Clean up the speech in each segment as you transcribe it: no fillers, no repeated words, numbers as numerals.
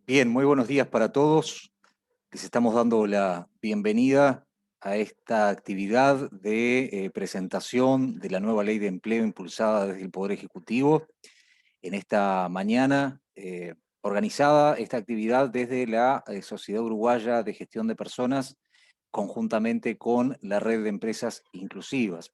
Bien, muy buenos días para todos. Les estamos dando la bienvenida a esta actividad de presentación de la nueva ley de empleo impulsada desde el Poder Ejecutivo. En esta mañana, organizada esta actividad desde la Sociedad Uruguaya de Gestión de Personas, conjuntamente con la Red de Empresas Inclusivas.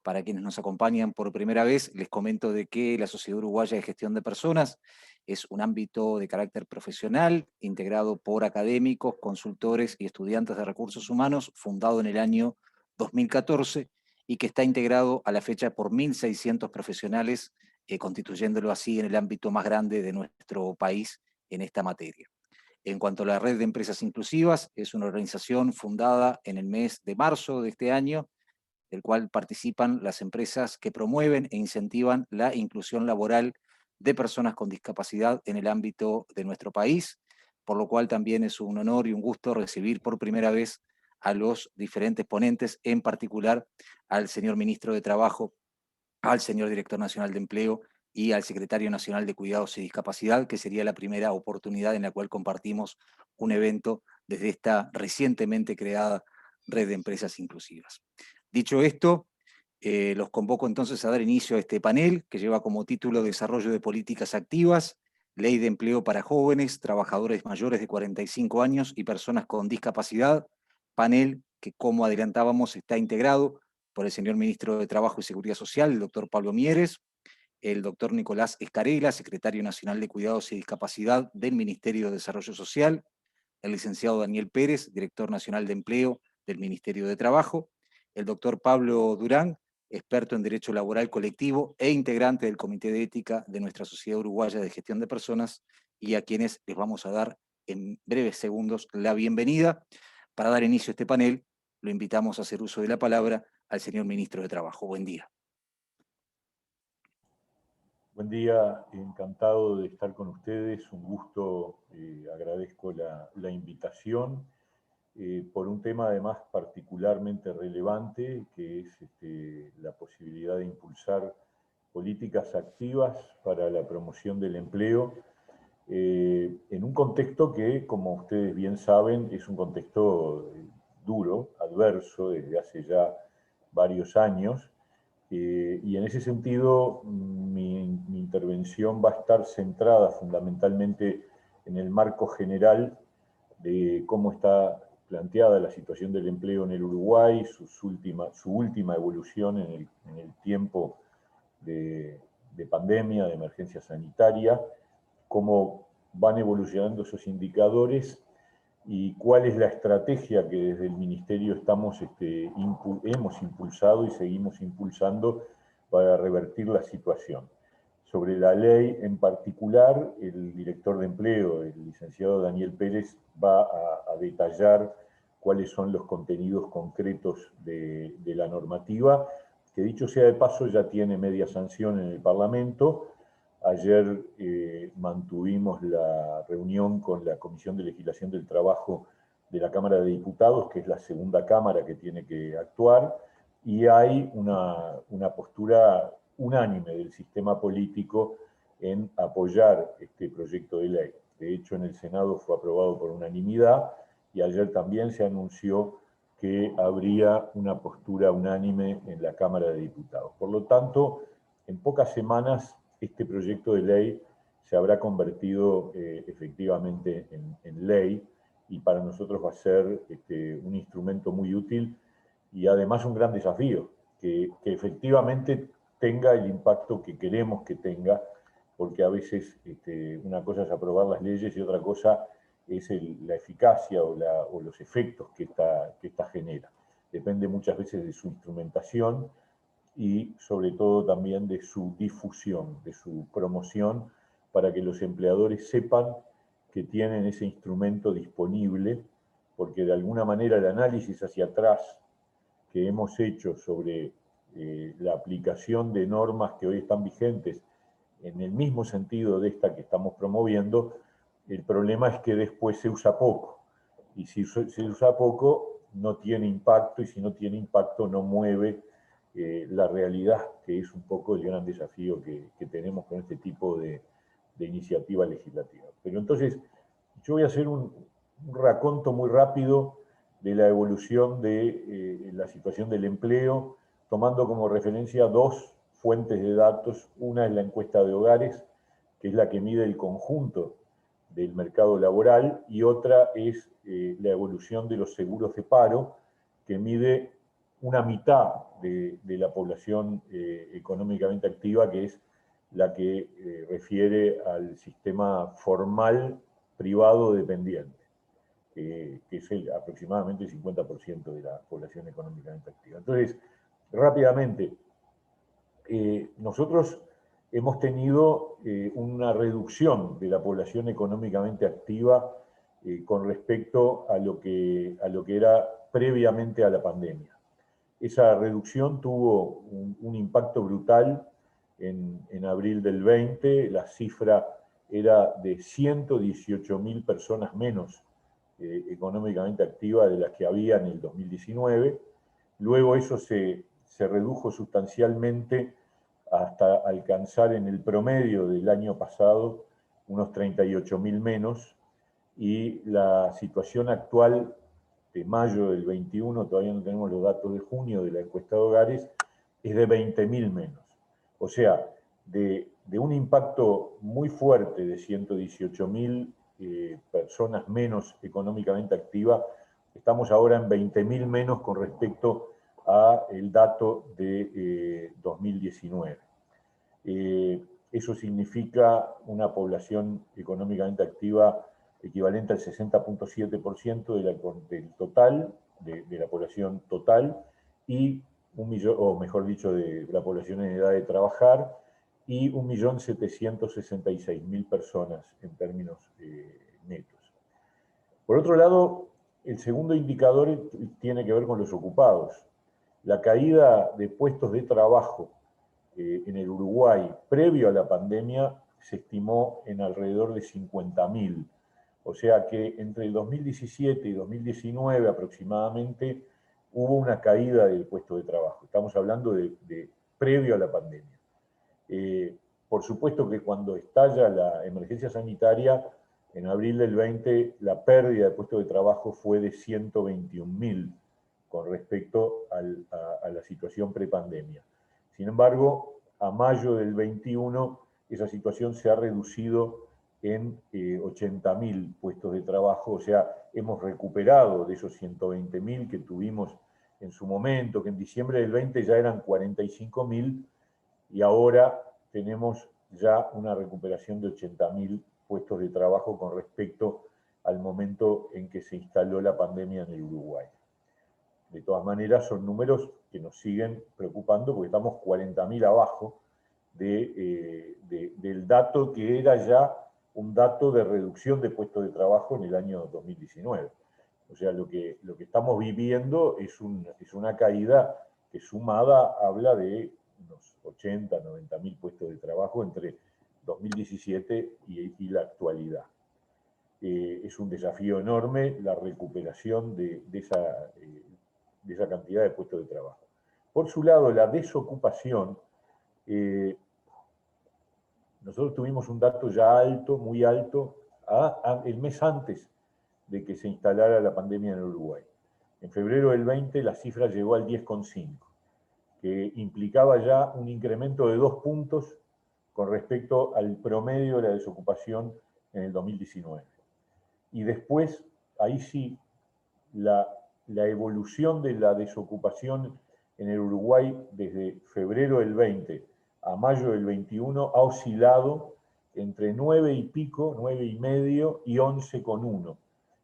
Para quienes nos acompañan por primera vez, les comento de que la Sociedad Uruguaya de Gestión de Personas es un ámbito de carácter profesional, integrado por académicos, consultores y estudiantes de recursos humanos, fundado en el año 2014 y que está integrado a la fecha por 1.600 profesionales, constituyéndolo así en el ámbito más grande de nuestro país en esta materia. En cuanto a la Red de Empresas Inclusivas, es una organización fundada en el mes de marzo de este año, del cual participan las empresas que promueven e incentivan la inclusión laboral de personas con discapacidad en el ámbito de nuestro país, por lo cual también es un honor y un gusto recibir por primera vez a los diferentes ponentes, en particular al señor ministro de Trabajo, al señor director nacional de Empleo y al secretario nacional de Cuidados y Discapacidad, que sería la primera oportunidad en la cual compartimos un evento desde esta recientemente creada red de empresas inclusivas. Dicho esto, los convoco entonces a dar inicio a este panel que lleva como título Desarrollo de Políticas Activas, Ley de Empleo para Jóvenes, Trabajadores Mayores de 45 años y Personas con Discapacidad, panel que, como adelantábamos, está integrado por el señor Ministro de Trabajo y Seguridad Social, el doctor Pablo Mieres, el doctor Nicolás Escarela, Secretario Nacional de Cuidados y Discapacidad del Ministerio de Desarrollo Social, el licenciado Daniel Pérez, Director Nacional de Empleo del Ministerio de Trabajo, el doctor Pablo Durán, experto en Derecho Laboral Colectivo e integrante del Comité de Ética de nuestra Sociedad Uruguaya de Gestión de Personas, y a quienes les vamos a dar en breves segundos la bienvenida. Para dar inicio a este panel, lo invitamos a hacer uso de la palabra al señor Ministro de Trabajo. Buen día. Buen día, encantado de estar con ustedes, un gusto, agradezco la invitación por un tema además particularmente relevante, que es la posibilidad de impulsar políticas activas para la promoción del empleo, en un contexto que, como ustedes bien saben, es un contexto duro, adverso, desde hace ya varios años. Y en ese sentido, mi intervención va a estar centrada fundamentalmente en el marco general de cómo está planteada la situación del empleo en el Uruguay, su última evolución en el tiempo de pandemia, de emergencia sanitaria, cómo van evolucionando esos indicadores y cuál es la estrategia que desde el Ministerio hemos impulsado y seguimos impulsando para revertir la situación. Sobre la ley en particular, el director de empleo, el licenciado Daniel Pérez, va a detallar cuáles son los contenidos concretos de la normativa, que dicho sea de paso ya tiene media sanción en el Parlamento. Ayer mantuvimos la reunión con la Comisión de Legislación del Trabajo de la Cámara de Diputados, que es la segunda Cámara que tiene que actuar, y hay una postura unánime del sistema político en apoyar este proyecto de ley. De hecho, en el Senado fue aprobado por unanimidad y ayer también se anunció que habría una postura unánime en la Cámara de Diputados. Por lo tanto, en pocas semanas este proyecto de ley se habrá convertido efectivamente en ley y para nosotros va a ser un instrumento muy útil y además un gran desafío, que efectivamente tenga el impacto que queremos que tenga, porque a veces una cosa es aprobar las leyes y otra cosa es la eficacia o los efectos que esta genera. Depende muchas veces de su instrumentación y sobre todo también de su difusión, de su promoción, para que los empleadores sepan que tienen ese instrumento disponible, porque de alguna manera el análisis hacia atrás que hemos hecho sobre la aplicación de normas que hoy están vigentes en el mismo sentido de esta que estamos promoviendo, el problema es que después se usa poco. Y si se usa poco, no tiene impacto, y si no tiene impacto, no mueve la realidad, que es un poco el gran desafío que tenemos con este tipo de iniciativa legislativa. Pero entonces, Yo voy a hacer un raconto muy rápido de la evolución de la situación del empleo, tomando como referencia dos fuentes de datos. Una es la encuesta de hogares, que es la que mide el conjunto del mercado laboral, y otra es la evolución de los seguros de paro, que mide una mitad de la población económicamente activa, que es la que refiere al sistema formal privado dependiente, que es aproximadamente el 50% de la población económicamente activa. Entonces, rápidamente, nosotros hemos tenido una reducción de la población económicamente activa con respecto a lo que era previamente a la pandemia. Esa reducción tuvo un impacto brutal en abril del 20, la cifra era de 118.000 personas menos económicamente activas de las que había en el 2019. Luego eso se redujo sustancialmente hasta alcanzar en el promedio del año pasado unos 38.000 menos, y la situación actual de mayo del 21, todavía no tenemos los datos de junio de la encuesta de hogares, es de 20.000 menos. O sea, de un impacto muy fuerte de 118.000 personas menos económicamente activas, estamos ahora en 20.000 menos con respecto al dato de 2019. Eso significa una población económicamente activa equivalente al 60.7% del total, de la población total, y 1.000.000, o mejor dicho, de la población en edad de trabajar, y 1.766.000 personas en términos netos. Por otro lado, el segundo indicador tiene que ver con los ocupados. La caída de puestos de trabajo en el Uruguay previo a la pandemia se estimó en alrededor de 50.000. O sea que entre el 2017 y 2019 aproximadamente hubo una caída del puesto de trabajo. Estamos hablando de previo a la pandemia. Por supuesto que cuando estalla la emergencia sanitaria, en abril del 20, la pérdida de puestos de trabajo fue de 121.000 con respecto a la situación prepandemia. Sin embargo, a mayo del 21, esa situación se ha reducido en 80.000 puestos de trabajo, o sea, hemos recuperado de esos 120.000 que tuvimos en su momento, que en diciembre del 20 ya eran 45.000, y ahora tenemos ya una recuperación de 80.000 puestos de trabajo con respecto al momento en que se instaló la pandemia en el Uruguay. De todas maneras, son números que nos siguen preocupando porque estamos 40.000 abajo del dato que era ya un dato de reducción de puestos de trabajo en el año 2019. O sea, lo que estamos viviendo es una caída que sumada habla de unos 80, 90.000 puestos de trabajo entre 2017 y la actualidad. Es un desafío enorme la recuperación de esa cantidad de puestos de trabajo. Por su lado, la desocupación, nosotros tuvimos un dato ya alto, muy alto, el mes antes de que se instalara la pandemia en Uruguay. En febrero del 20 la cifra llegó al 10,5, que implicaba ya un incremento de 2 puntos con respecto al promedio de la desocupación en el 2019. Y después, ahí sí, la evolución de la desocupación en el Uruguay desde febrero del 20 a mayo del 21 ha oscilado entre 9 y pico, 9,5 y 11,1,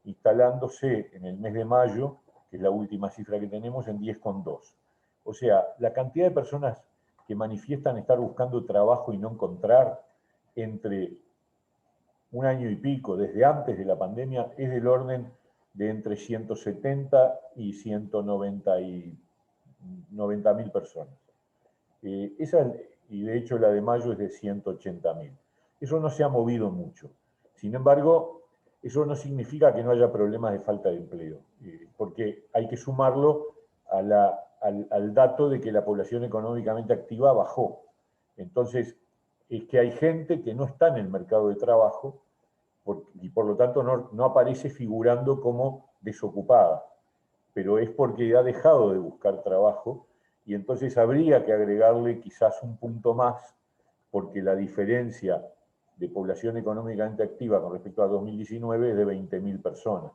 instalándose en el mes de mayo, que es la última cifra que tenemos, en 10,2. O sea, la cantidad de personas que manifiestan estar buscando trabajo y no encontrar entre un año y pico, desde antes de la pandemia, es del orden de entre 170 y 190.000 personas. Y de hecho la de mayo es de 180.000. Eso no se ha movido mucho. Sin embargo, eso no significa que no haya problemas de falta de empleo, porque hay que sumarlo al dato de que la población económicamente activa bajó. Entonces, es que hay gente que no está en el mercado de trabajo y por lo tanto no aparece figurando como desocupada, pero es porque ha dejado de buscar trabajo, y entonces habría que agregarle quizás un punto más, porque la diferencia de población económicamente activa con respecto a 2019 es de 20.000 personas.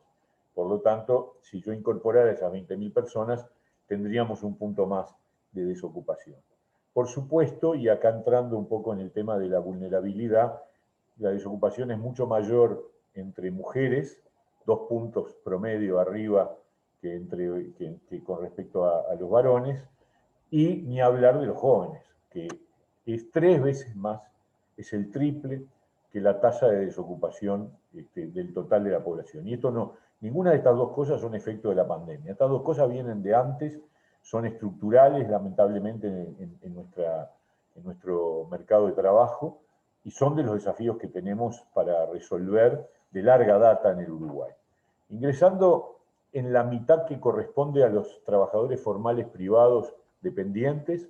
Por lo tanto, si yo incorporara esas 20.000 personas, tendríamos un punto más de desocupación. Por supuesto, y acá entrando un poco en el tema de la vulnerabilidad, la desocupación es mucho mayor entre mujeres, 2 puntos promedio arriba que con respecto a los varones, y ni hablar de los jóvenes, que es 3 veces más, es el triple que la tasa de desocupación del total de la población. Y esto no, ninguna de estas dos cosas son efecto de la pandemia. Estas dos cosas vienen de antes, son estructurales, lamentablemente, en nuestro mercado de trabajo, y son de los desafíos que tenemos para resolver de larga data en el Uruguay. Ingresando en la mitad que corresponde a los trabajadores formales privados dependientes,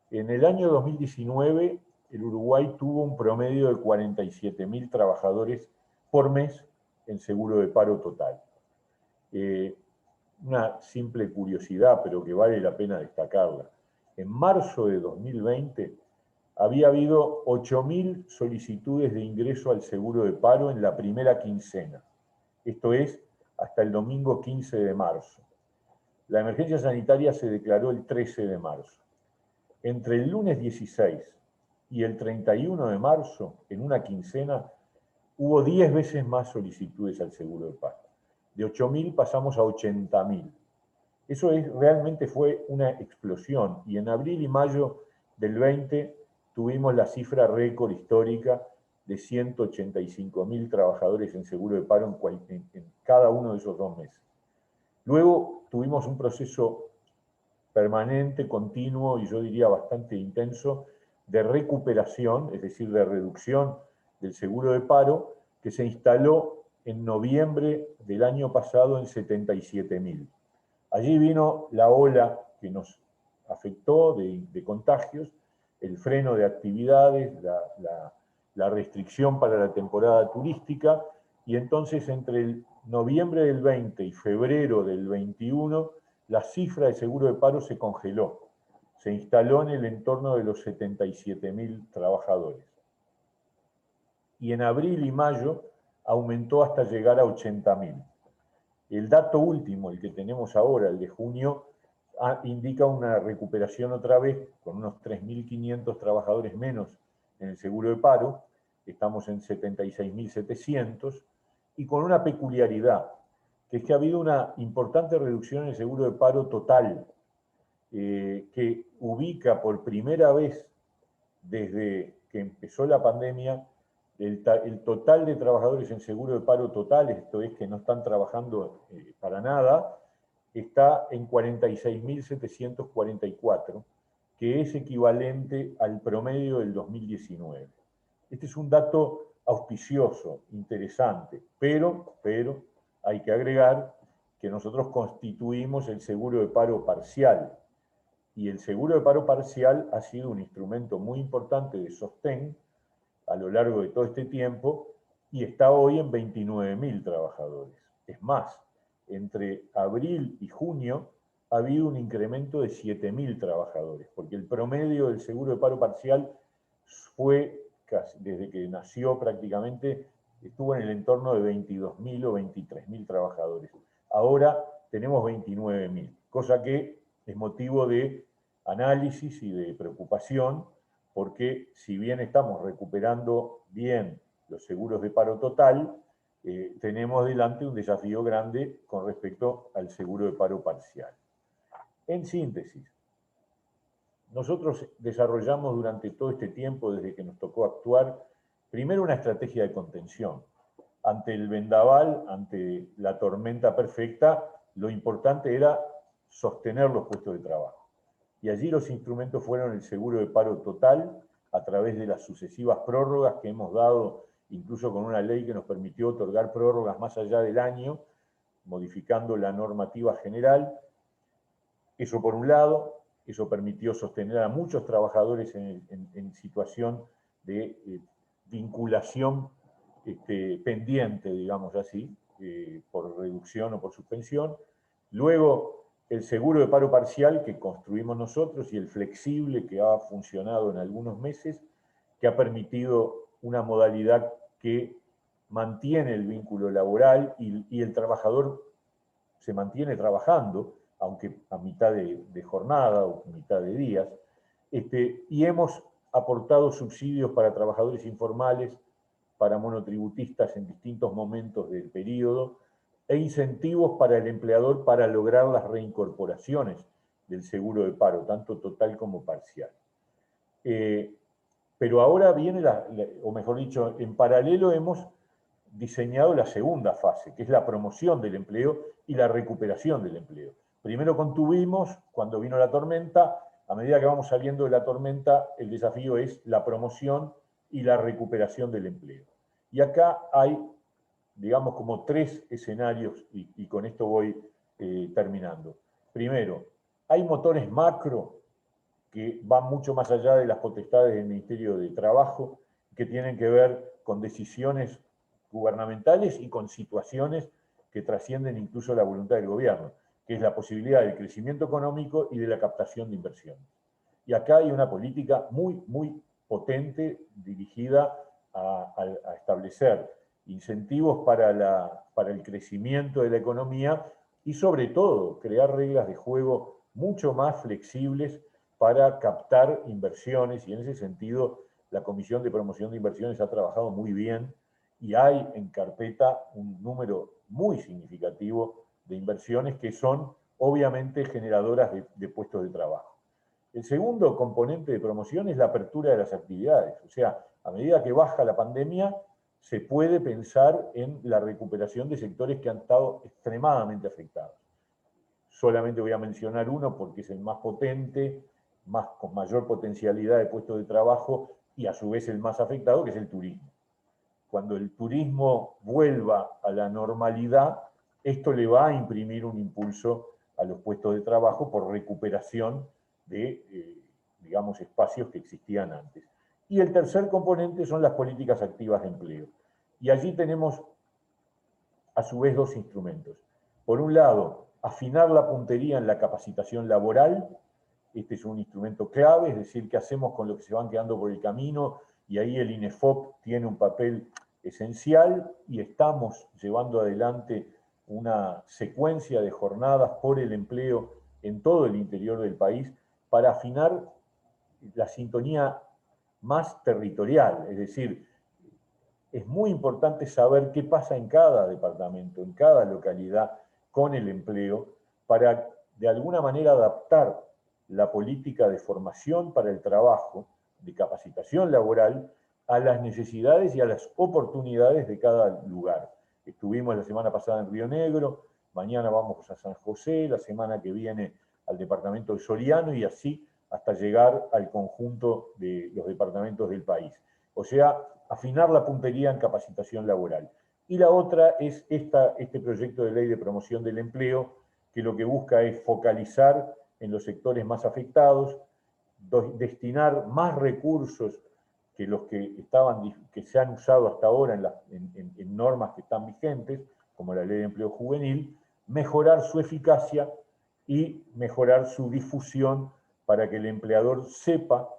en el año 2019 el Uruguay tuvo un promedio de 47.000 trabajadores por mes en seguro de paro total. Una simple curiosidad, pero que vale la pena destacarla. En marzo de 2020 había habido 8.000 solicitudes de ingreso al seguro de paro en la primera quincena. Esto es, hasta el domingo 15 de marzo. La emergencia sanitaria se declaró el 13 de marzo. Entre el lunes 16 y el 31 de marzo, en una quincena, hubo 10 veces más solicitudes al seguro de paro. De 8.000 pasamos a 80.000. Eso realmente fue una explosión. Y en abril y mayo del 20 tuvimos la cifra récord histórica de 185.000 trabajadores en seguro de paro en cada uno de esos 2 meses. Luego tuvimos un proceso permanente, continuo y yo diría bastante intenso de recuperación, es decir, de reducción del seguro de paro, que se instaló en noviembre del año pasado en 77.000. Allí vino la ola que nos afectó de contagios, el freno de actividades, la restricción para la temporada turística, y entonces entre el noviembre del 20 y febrero del 21, la cifra de seguro de paro se congeló, se instaló en el entorno de los 77.000 trabajadores. Y en abril y mayo aumentó hasta llegar a 80.000. El dato último, el que tenemos ahora, el de junio, indica una recuperación otra vez, con unos 3.500 trabajadores menos en el seguro de paro, estamos en 76.700, y con una peculiaridad, que es que ha habido una importante reducción en el seguro de paro total, que ubica por primera vez desde que empezó la pandemia el total de trabajadores en seguro de paro total, esto es que no están trabajando para nada, está en 46.744, que es equivalente al promedio del 2019. Este es un dato auspicioso, interesante, pero hay que agregar que nosotros constituimos el seguro de paro parcial, y el seguro de paro parcial ha sido un instrumento muy importante de sostén a lo largo de todo este tiempo, y está hoy en 29.000 trabajadores. Es más, entre abril y junio ha habido un incremento de 7.000 trabajadores, porque el promedio del seguro de paro parcial fue, casi, desde que nació prácticamente, estuvo en el entorno de 22.000 o 23.000 trabajadores. Ahora tenemos 29.000, cosa que es motivo de análisis y de preocupación, porque si bien estamos recuperando bien los seguros de paro total, tenemos delante un desafío grande con respecto al seguro de paro parcial. En síntesis, nosotros desarrollamos durante todo este tiempo, desde que nos tocó actuar, primero una estrategia de contención. Ante el vendaval, ante la tormenta perfecta, lo importante era sostener los puestos de trabajo. Y allí los instrumentos fueron el seguro de paro total, a través de las sucesivas prórrogas que hemos dado, incluso con una ley que nos permitió otorgar prórrogas más allá del año, modificando la normativa general. Eso por un lado, eso permitió sostener a muchos trabajadores en situación de vinculación pendiente, digamos así, por reducción o por suspensión. Luego, el seguro de paro parcial que construimos nosotros y el flexible que ha funcionado en algunos meses, que ha permitido una modalidad que mantiene el vínculo laboral y el trabajador se mantiene trabajando, aunque a mitad de jornada o mitad de días, y hemos aportado subsidios para trabajadores informales, para monotributistas en distintos momentos del periodo, e incentivos para el empleador para lograr las reincorporaciones del seguro de paro, tanto total como parcial. Pero ahora viene, o mejor dicho, en paralelo hemos diseñado la segunda fase, que es la promoción del empleo y la recuperación del empleo. Primero contuvimos, cuando vino la tormenta, a medida que vamos saliendo de la tormenta, el desafío es la promoción y la recuperación del empleo. Y acá hay, digamos, como tres escenarios, y con esto voy terminando. Primero, hay motores macro que van mucho más allá de las potestades del Ministerio de Trabajo, que tienen que ver con decisiones gubernamentales y con situaciones que trascienden incluso la voluntad del gobierno, que es la posibilidad del crecimiento económico y de la captación de inversiones. Y acá hay una política muy, muy potente dirigida a establecer incentivos para el crecimiento de la economía y sobre todo crear reglas de juego mucho más flexibles para captar inversiones, y en ese sentido la Comisión de Promoción de Inversiones ha trabajado muy bien y hay en carpeta un número muy significativo de inversiones que son obviamente generadoras de puestos de trabajo. El segundo componente de promoción es la apertura de las actividades, o sea, a medida que baja la pandemia, se puede pensar en la recuperación de sectores que han estado extremadamente afectados. Solamente voy a mencionar uno porque es el más potente, con mayor potencialidad de puestos de trabajo y a su vez el más afectado, que es el turismo. Cuando el turismo vuelva a la normalidad, esto le va a imprimir un impulso a los puestos de trabajo por recuperación de, digamos, espacios que existían antes. Y el tercer componente son las políticas activas de empleo. Y allí tenemos, a su vez, dos instrumentos. Por un lado, afinar la puntería en la capacitación laboral. Este es un instrumento clave, es decir, qué hacemos con los que se van quedando por el camino, y ahí el INEFOP tiene un papel esencial y estamos llevando adelante una secuencia de jornadas por el empleo en todo el interior del país para afinar la sintonía más territorial, es decir, es muy importante saber qué pasa en cada departamento, en cada localidad con el empleo, para de alguna manera adaptar la política de formación para el trabajo, de capacitación laboral, a las necesidades y a las oportunidades de cada lugar. Estuvimos la semana pasada en Río Negro, mañana vamos a San José, la semana que viene al departamento de Soriano y así hasta llegar al conjunto de los departamentos del país. O sea, afinar la puntería en capacitación laboral. Y la otra es este proyecto de ley de promoción del empleo, que lo que busca es focalizar en los sectores más afectados, destinar más recursos que los que se han usado hasta ahora en normas que están vigentes, como la Ley de Empleo Juvenil, mejorar su eficacia y mejorar su difusión para que el empleador sepa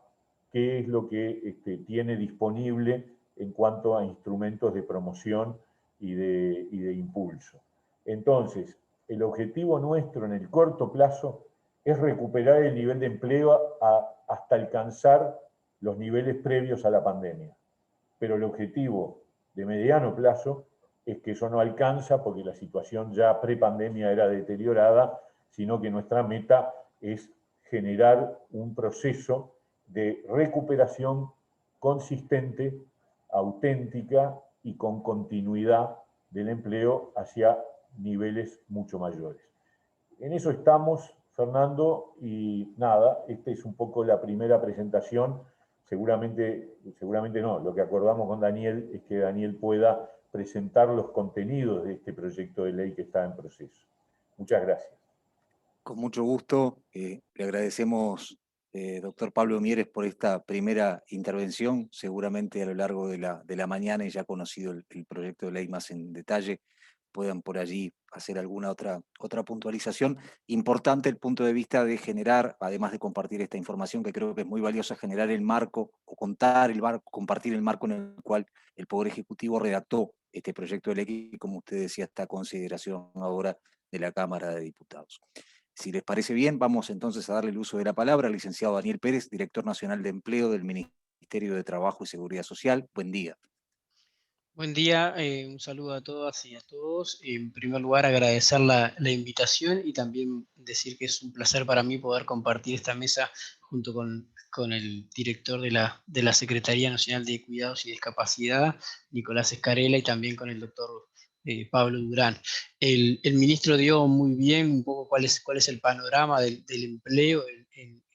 qué es lo que tiene disponible en cuanto a instrumentos de promoción y de impulso. Entonces, el objetivo nuestro en el corto plazo es recuperar el nivel de empleo hasta alcanzar los niveles previos a la pandemia. Pero el objetivo de mediano plazo es que eso no alcanza porque la situación ya prepandemia era deteriorada, sino que nuestra meta es generar un proceso de recuperación consistente, auténtica y con continuidad del empleo hacia niveles mucho mayores. En eso estamos, Fernando, y nada, esta es un poco la primera presentación. Seguramente no, lo que acordamos con Daniel es que Daniel pueda presentar los contenidos de este proyecto de ley que está en proceso. Muchas gracias. Con mucho gusto, le agradecemos doctor Pablo Mieres, por esta primera intervención. Seguramente a lo largo de la mañana, y ya conocido el proyecto de ley más en detalle, puedan por allí hacer alguna otra puntualización. Importante el punto de vista de generar, además de compartir esta información, que creo que es muy valiosa, generar el marco o contar el marco, compartir el marco en el cual el Poder Ejecutivo redactó este proyecto de ley que, como usted decía, está a consideración ahora de la Cámara de Diputados. Si les parece bien, vamos entonces a darle el uso de la palabra al licenciado Daniel Pérez, director nacional de Empleo del Ministerio de Trabajo y Seguridad Social. Buen día. Buen día, un saludo a todas y a todos. En primer lugar, agradecer la invitación y también decir que es un placer para mí poder compartir esta mesa junto con el director de la Secretaría Nacional de Cuidados y Discapacidad, Nicolás Escarela, y también con el doctor Pablo Durán. El ministro dio muy bien un poco cuál es el panorama del empleo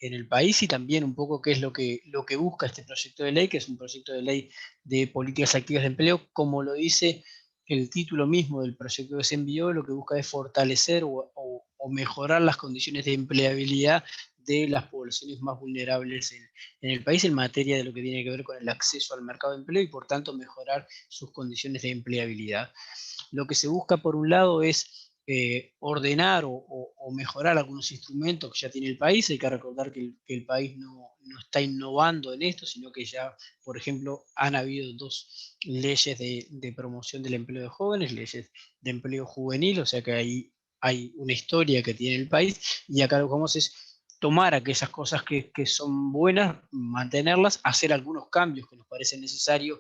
en el país y también un poco qué es lo que busca este proyecto de ley, que es un proyecto de ley de políticas activas de empleo, como lo dice el título mismo del proyecto que se envió, lo que busca es fortalecer o mejorar las condiciones de empleabilidad de las poblaciones más vulnerables en el país en materia de lo que tiene que ver con el acceso al mercado de empleo y por tanto mejorar sus condiciones de empleabilidad. Lo que se busca por un lado es ordenar o mejorar algunos instrumentos que ya tiene el país. Hay que recordar que el país no está innovando en esto, sino que ya, por ejemplo, han habido dos leyes de promoción del empleo de jóvenes, leyes de empleo juvenil, o sea que ahí hay una historia que tiene el país y acá lo que vamos es tomar aquellas cosas que son buenas, mantenerlas, hacer algunos cambios que nos parecen necesarios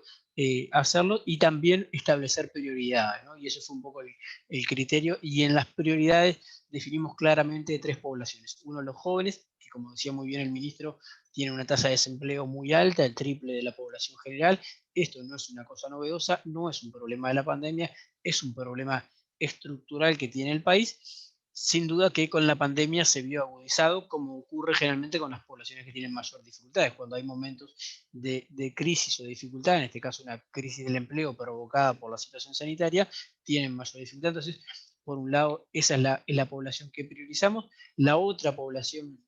hacerlo y también establecer prioridades, ¿no? Y eso fue un poco el criterio. Y en las prioridades definimos claramente tres poblaciones. Uno, los jóvenes, que como decía muy bien el ministro, tienen una tasa de desempleo muy alta, el triple de la población general. Esto no es una cosa novedosa, no es un problema de la pandemia, es un problema estructural que tiene el país. Sin duda que con la pandemia se vio agudizado, como ocurre generalmente con las poblaciones que tienen mayor dificultades. Cuando hay momentos de crisis o de dificultad, en este caso una crisis del empleo provocada por la situación sanitaria, tienen mayor dificultad. Entonces, por un lado, esa es la población que priorizamos. La otra población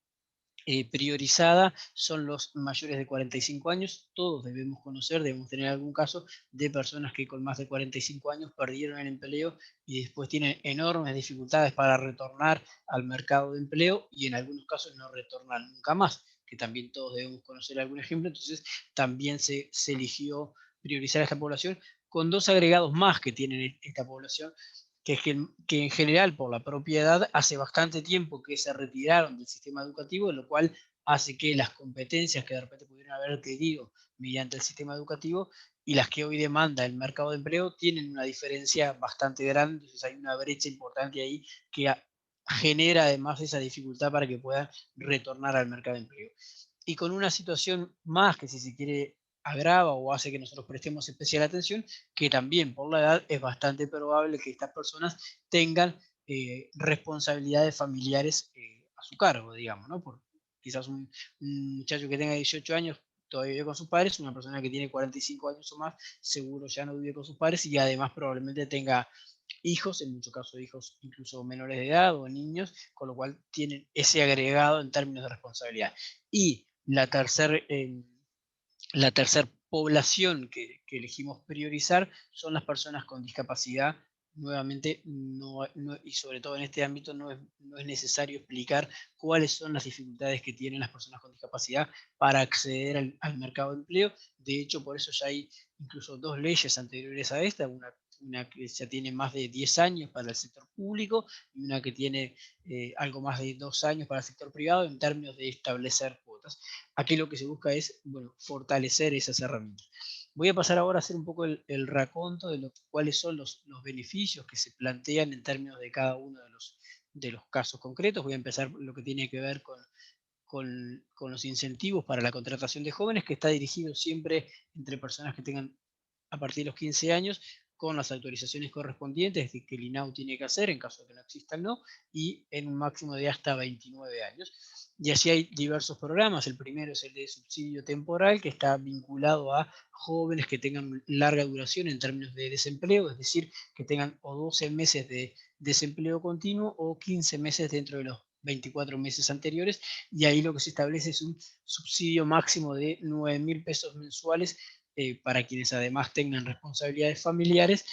priorizada son los mayores de 45 años. Todos debemos conocer, debemos tener algún caso de personas que con más de 45 años perdieron el empleo y después tienen enormes dificultades para retornar al mercado de empleo y en algunos casos no retornan nunca más, que también todos debemos conocer algún ejemplo. Entonces también se eligió priorizar a esta población con dos agregados más que tiene esta población, que es que en general por la propiedad hace bastante tiempo que se retiraron del sistema educativo, lo cual hace que las competencias que de repente pudieron haber adquirido mediante el sistema educativo y las que hoy demanda el mercado de empleo tienen una diferencia bastante grande. Entonces hay una brecha importante ahí que genera además esa dificultad para que puedan retornar al mercado de empleo. Y con una situación más que, si se quiere, agrava o hace que nosotros prestemos especial atención, que también por la edad es bastante probable que estas personas tengan responsabilidades familiares a su cargo, digamos, ¿no? Por quizás un muchacho que tenga 18 años todavía vive con sus padres, una persona que tiene 45 años o más seguro ya no vive con sus padres y además probablemente tenga hijos, en muchos casos hijos incluso menores de edad o niños, con lo cual tienen ese agregado en términos de responsabilidad. Y la tercer población que elegimos priorizar son las personas con discapacidad. Nuevamente, y sobre todo en este ámbito, no es necesario explicar cuáles son las dificultades que tienen las personas con discapacidad para acceder al mercado de empleo. De hecho, por eso ya hay incluso dos leyes anteriores a esta, una que ya tiene más de 10 años para el sector público y una que tiene algo más de 2 años para el sector privado en términos de establecer cuotas. Aquí lo que se busca es, bueno, fortalecer esas herramientas. Voy a pasar ahora a hacer un poco el raconto de cuáles son los beneficios que se plantean en términos de cada uno de los casos concretos. Voy a empezar lo que tiene que ver con los incentivos para la contratación de jóvenes, que está dirigido siempre entre personas que tengan a partir de los 15 años, con las autorizaciones correspondientes que el INAU tiene que hacer en caso de que no exista el no, y en un máximo de hasta 29 años. Y así hay diversos programas. El primero es el de subsidio temporal, que está vinculado a jóvenes que tengan larga duración en términos de desempleo, es decir, que tengan o 12 meses de desempleo continuo o 15 meses dentro de los 24 meses anteriores, y ahí lo que se establece es un subsidio máximo de 9.000 pesos mensuales para quienes además tengan responsabilidades familiares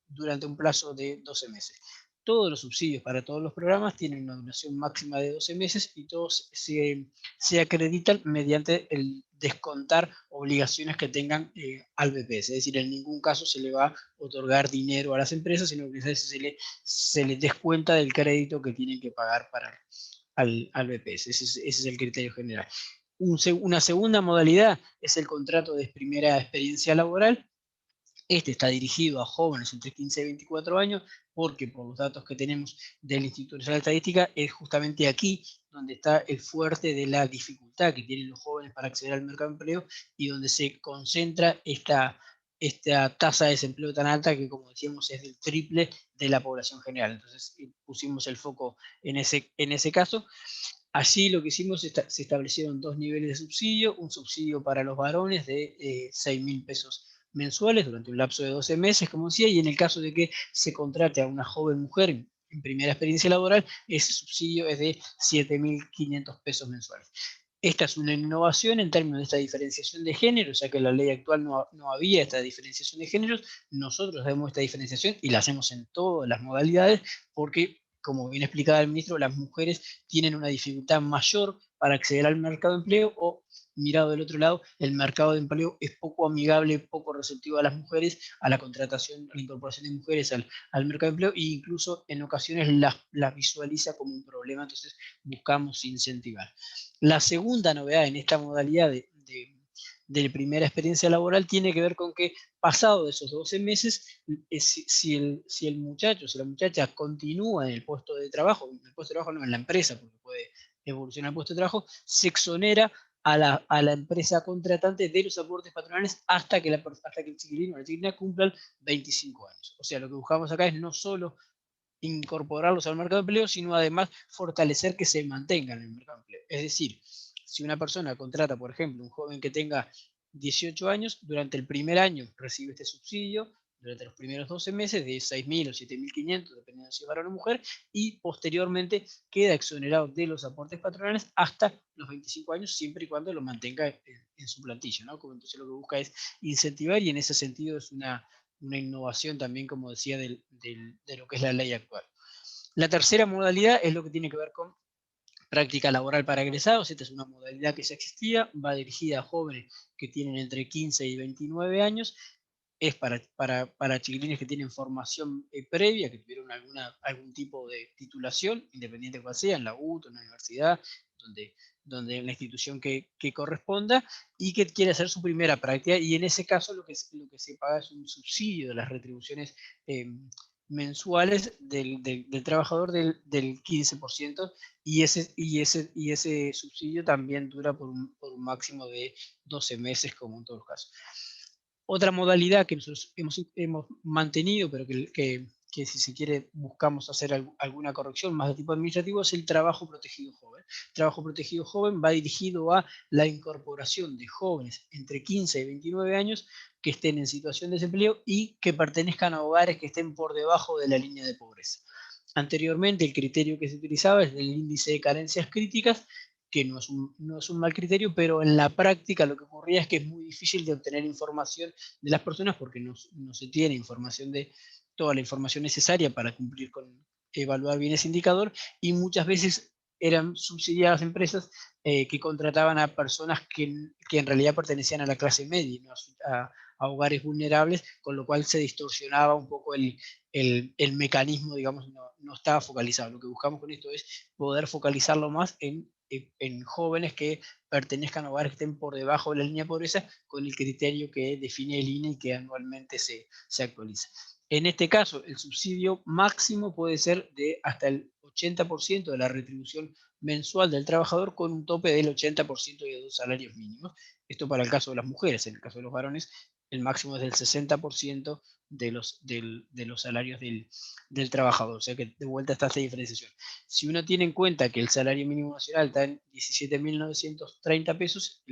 durante un plazo de 12 meses. Todos los subsidios para todos los programas tienen una duración máxima de 12 meses y todos se acreditan mediante el descontar obligaciones que tengan al BPS. Es decir, en ningún caso se le va a otorgar dinero a las empresas, sino que se les descuenta del crédito que tienen que pagar al BPS. Ese es el criterio general. Una segunda modalidad es el contrato de primera experiencia laboral. Este está dirigido a jóvenes entre 15 y 24 años porque por los datos que tenemos del Instituto Nacional de Estadística es justamente aquí donde está el fuerte de la dificultad que tienen los jóvenes para acceder al mercado de empleo y donde se concentra esta tasa de desempleo tan alta que, como decíamos, es del triple de la población general. Entonces pusimos el foco en ese caso. Allí lo que hicimos, se establecieron dos niveles de subsidio, un subsidio para los varones de 6.000 pesos mensuales durante un lapso de 12 meses, como decía, y en el caso de que se contrate a una joven mujer en primera experiencia laboral, ese subsidio es de 7.500 pesos mensuales. Esta es una innovación en términos de esta diferenciación de género, ya que en la ley actual no había esta diferenciación de géneros. Nosotros hacemos esta diferenciación y la hacemos en todas las modalidades porque, como bien explicaba el ministro, las mujeres tienen una dificultad mayor para acceder al mercado de empleo o, mirado del otro lado, el mercado de empleo es poco amigable, poco receptivo a las mujeres, a la contratación, a la incorporación de mujeres al mercado de empleo e incluso en ocasiones las visualiza como un problema, entonces buscamos incentivar. La segunda novedad en esta modalidad de primera experiencia laboral tiene que ver con que pasado de esos 12 meses, si el muchacho, si la muchacha continúa en el puesto de trabajo, no en la empresa, porque puede evolucionar el puesto de trabajo, se exonera a la empresa contratante de los aportes patronales hasta que el chiquilino o la chiquilina cumplan 25 años. O sea, lo que buscamos acá es no solo incorporarlos al mercado de empleo, sino además fortalecer que se mantengan en el mercado de empleo. Es decir, si una persona contrata, por ejemplo, un joven que tenga 18 años, durante el primer año recibe este subsidio, durante los primeros 12 meses de 6.000 o 7.500, dependiendo si es varón o mujer, y posteriormente queda exonerado de los aportes patronales hasta los 25 años, siempre y cuando lo mantenga en su plantilla, ¿no? Como entonces lo que busca es incentivar y en ese sentido es una innovación también, como decía, de lo que es la ley actual. La tercera modalidad es lo que tiene que ver con práctica laboral para egresados. Esta es una modalidad que ya existía, va dirigida a jóvenes que tienen entre 15 y 29 años, es para chiquilines que tienen formación previa, que tuvieron algún tipo de titulación, independiente de cuál sea, en la UT, en la universidad, donde en la institución que corresponda, y que quiere hacer su primera práctica, y en ese caso lo que se paga es un subsidio de las retribuciones mensuales del trabajador del 15%, y ese subsidio también dura por un máximo de 12 meses, como en todos los casos. Otra modalidad que nosotros hemos mantenido, pero que si se quiere buscamos hacer alguna corrección más de tipo administrativo, es el trabajo protegido joven. El trabajo protegido joven va dirigido a la incorporación de jóvenes entre 15 y 29 años que estén en situación de desempleo y que pertenezcan a hogares que estén por debajo de la línea de pobreza. Anteriormente, el criterio que se utilizaba es el índice de carencias críticas, que no es un mal criterio, pero en la práctica lo que ocurría es que es muy difícil de obtener información de las personas porque no se tiene toda la información necesaria para cumplir con evaluar bien ese indicador, y muchas veces eran subsidiadas empresas que contrataban a personas que en realidad pertenecían a la clase media, ¿no? a hogares vulnerables, con lo cual se distorsionaba un poco el mecanismo, digamos, no estaba focalizado. Lo que buscamos con esto es poder focalizarlo más en jóvenes que pertenezcan a hogares que estén por debajo de la línea de pobreza, con el criterio que define el INE y que anualmente se actualiza. En este caso, el subsidio máximo puede ser de hasta el 80% de la retribución mensual del trabajador, con un tope del 80% de los salarios mínimos. Esto para el caso de las mujeres. En el caso de los varones, el máximo es del 60% de los salarios del trabajador. O sea que de vuelta está esta diferenciación. Si uno tiene en cuenta que el salario mínimo nacional está en 17.930 pesos,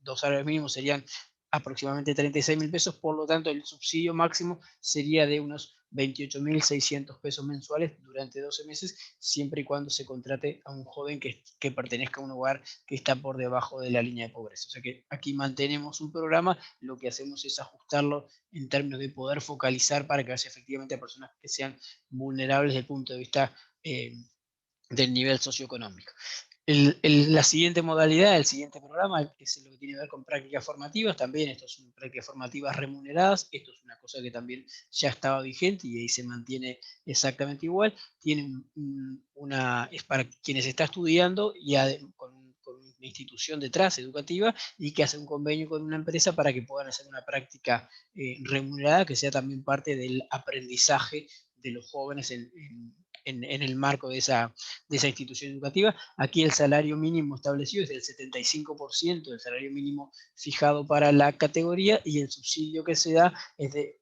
dos salarios mínimos serían aproximadamente 36.000 pesos, por lo tanto el subsidio máximo sería de unos 28.600 pesos mensuales durante 12 meses, siempre y cuando se contrate a un joven que pertenezca a un hogar que está por debajo de la línea de pobreza. O sea que aquí mantenemos un programa, lo que hacemos es ajustarlo en términos de poder focalizar para que vaya efectivamente a personas que sean vulnerables desde el punto de vista del nivel socioeconómico. La siguiente modalidad, el siguiente programa, que es lo que tiene que ver con prácticas formativas, también estos son prácticas formativas remuneradas, esto es una cosa que también ya estaba vigente y ahí se mantiene exactamente igual, tiene es para quienes está estudiando y con una institución detrás educativa y que hace un convenio con una empresa para que puedan hacer una práctica remunerada que sea también parte del aprendizaje de los jóvenes en el marco de esa institución educativa. Aquí el salario mínimo establecido es del 75% del salario mínimo fijado para la categoría y el subsidio que se da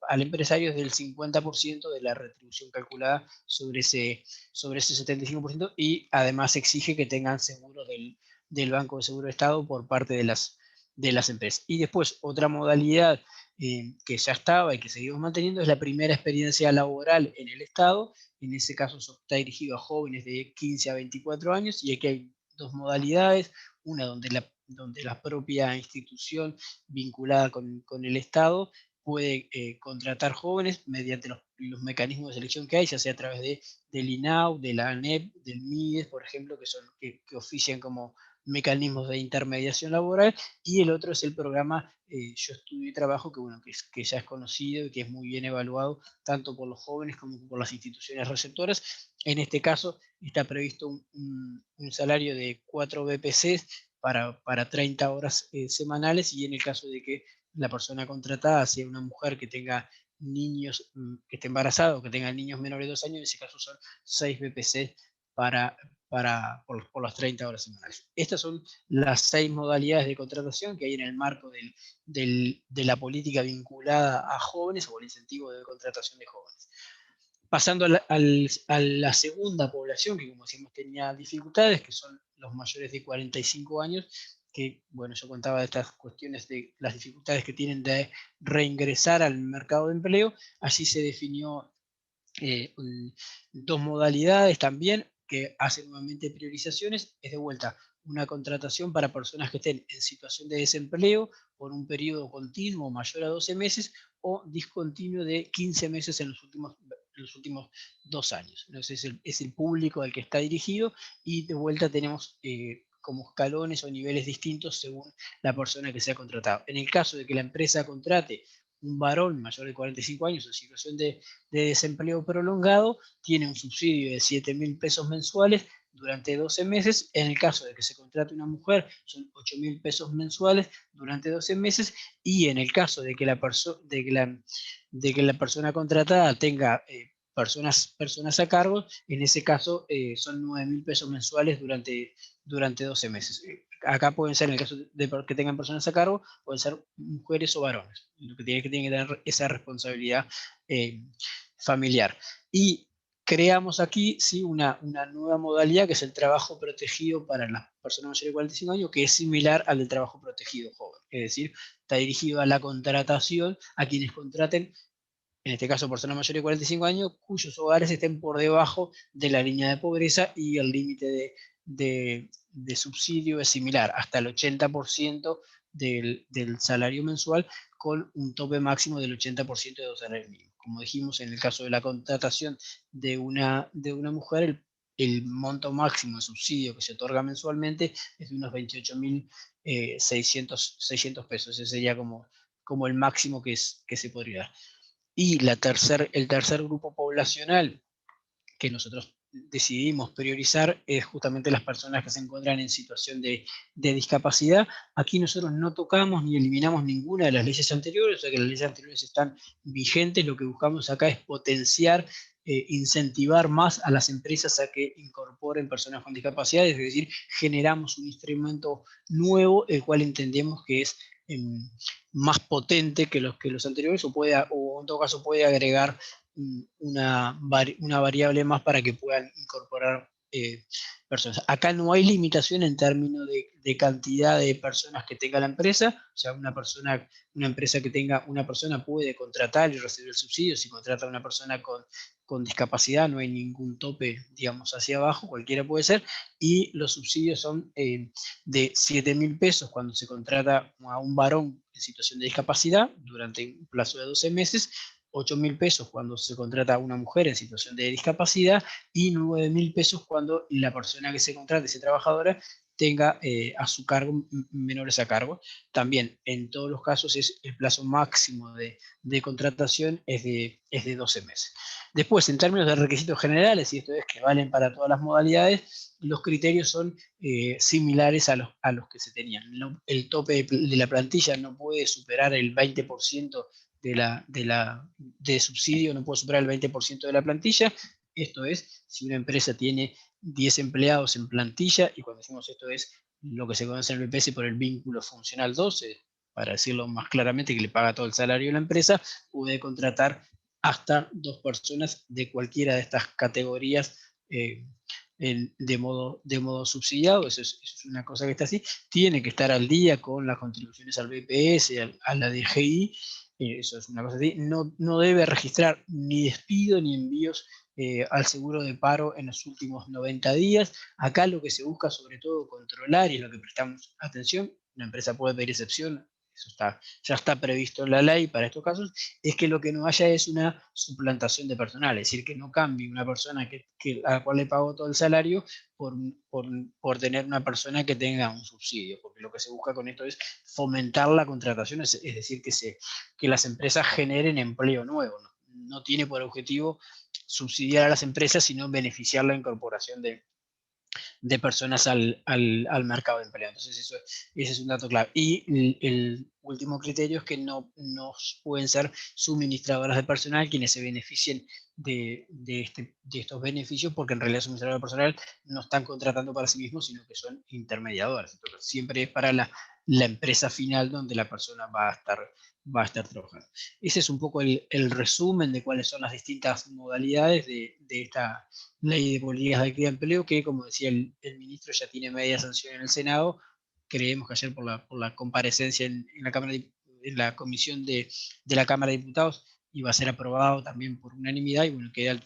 al empresario es del 50% de la retribución calculada sobre ese 75% y además exige que tengan seguro del Banco de Seguro de Estado por parte de las empresas. Y después otra modalidad que ya estaba y que seguimos manteniendo es la primera experiencia laboral en el Estado. En ese caso está dirigido a jóvenes de 15 a 24 años y aquí hay dos modalidades, una donde la propia institución vinculada con el Estado puede contratar jóvenes mediante los mecanismos de selección que hay, ya sea a través del INAU, de la ANEP, del MIDES, por ejemplo, que ofician como mecanismos de intermediación laboral, y el otro es el programa Yo Estudio y Trabajo, que ya es conocido y que es muy bien evaluado tanto por los jóvenes como por las instituciones receptoras. En este caso está previsto un salario de 4 BPC para 30 horas semanales, y en el caso de que la persona contratada sea una mujer que tenga niños, que esté embarazada o que tenga niños menores de 2 años, en ese caso son 6 BPC por las 30 horas semanales. Estas son las 6 modalidades de contratación que hay en el marco de la política vinculada a jóvenes o el incentivo de contratación de jóvenes. Pasando a la segunda población, que como decimos tenía dificultades, que son los mayores de 45 años, que bueno, yo contaba de estas cuestiones de las dificultades que tienen de reingresar al mercado de empleo. Allí se definió dos modalidades también que hacen nuevamente priorizaciones. Es de vuelta una contratación para personas que estén en situación de desempleo por un periodo continuo mayor a 12 meses o discontinuo de 15 meses en los últimos 2 años. Entonces es el público al que está dirigido, y de vuelta tenemos como escalones o niveles distintos según la persona que sea contratada. En el caso de que la empresa contrate un varón mayor de 45 años en situación de desempleo prolongado, tiene un subsidio de 7.000 pesos mensuales durante 12 meses. En el caso de que se contrate una mujer, son 8.000 pesos mensuales durante 12 meses. Y en el caso de que la persona contratada tenga personas a cargo, en ese caso son 9.000 pesos mensuales durante 12 meses. Acá pueden ser, en el caso de que tengan personas a cargo, pueden ser mujeres o varones, lo que tienen que tener esa responsabilidad familiar. Y creamos aquí sí, una nueva modalidad, que es el trabajo protegido para las personas mayores de 45 años, que es similar al del trabajo protegido joven. Es decir, está dirigido a la contratación, a quienes contraten, en este caso personas mayores de 45 años, cuyos hogares estén por debajo de la línea de pobreza, y el límite de subsidio es similar, hasta el 80% del salario mensual, con un tope máximo del 80% de los salarios mínimos. Como dijimos, en el caso de la contratación de una mujer, el monto máximo de subsidio que se otorga mensualmente es de unos 28.600 pesos. Ese sería como el máximo que se podría dar. Y el tercer grupo poblacional que nosotros decidimos priorizar es justamente las personas que se encuentran en situación de discapacidad. Aquí nosotros no tocamos ni eliminamos ninguna de las leyes anteriores, o sea que las leyes anteriores están vigentes. Lo que buscamos acá es potenciar, incentivar más a las empresas a que incorporen personas con discapacidad, es decir, generamos un instrumento nuevo, el cual entendemos que es más potente que los anteriores, o en todo caso puede agregar una variable más para que puedan incorporar personas. Acá no hay limitación en términos de cantidad de personas que tenga la empresa, o sea, una empresa que tenga una persona puede contratar y recibir el subsidio. Si contrata a una persona con discapacidad, no hay ningún tope, digamos, hacia abajo, cualquiera puede ser, y los subsidios son de 7.000 pesos cuando se contrata a un varón en situación de discapacidad durante un plazo de 12 meses, 8.000 pesos cuando se contrata a una mujer en situación de discapacidad y 9.000 pesos cuando la persona que se contrate, esa trabajadora, tenga a su cargo menores a cargo. También en todos los casos el plazo máximo de contratación es de 12 meses. Después, en términos de requisitos generales, y esto es que valen para todas las modalidades, los criterios son similares a los que se tenían. El tope de la plantilla no puede superar el 20% de subsidio, no puede superar el 20% de la plantilla. Esto es, si una empresa tiene 10 empleados en plantilla, y cuando decimos esto es lo que se conoce en el BPS por el vínculo funcional 12, para decirlo más claramente, que le paga todo el salario de la empresa, puede contratar hasta 2 personas de cualquiera de estas categorías de modo subsidiado. Eso es una cosa que está así. Tiene que estar al día con las contribuciones al BPS, a la DGI. Eso es una cosa así. No debe registrar ni despido ni envíos al seguro de paro en los últimos 90 días. Acá lo que se busca sobre todo controlar, y es lo que prestamos atención, una empresa puede pedir excepción, eso ya está previsto en la ley para estos casos, es que lo que no haya es una suplantación de personal, es decir, que no cambie una persona a la cual le pagó todo el salario por tener una persona que tenga un subsidio, porque lo que se busca con esto es fomentar la contratación, es decir, que las empresas generen empleo nuevo. No tiene por objetivo subsidiar a las empresas, sino beneficiar la incorporación de personas al mercado de empleo. Entonces, ese es un dato clave. Y el último criterio es que no pueden ser suministradoras de personal quienes se beneficien de estos beneficios, porque en realidad suministradores de personal no están contratando para sí mismos, sino que son intermediadores. Entonces, siempre es para la empresa final donde la persona va a estar trabajando. Ese es un poco el resumen de cuáles son las distintas modalidades de esta ley de políticas de actividad de empleo, que, como decía el ministro, ya tiene media sanción en el Senado. Creemos que ayer por la comparecencia en la comisión de la Cámara de Diputados iba a ser aprobado también por unanimidad, y bueno, que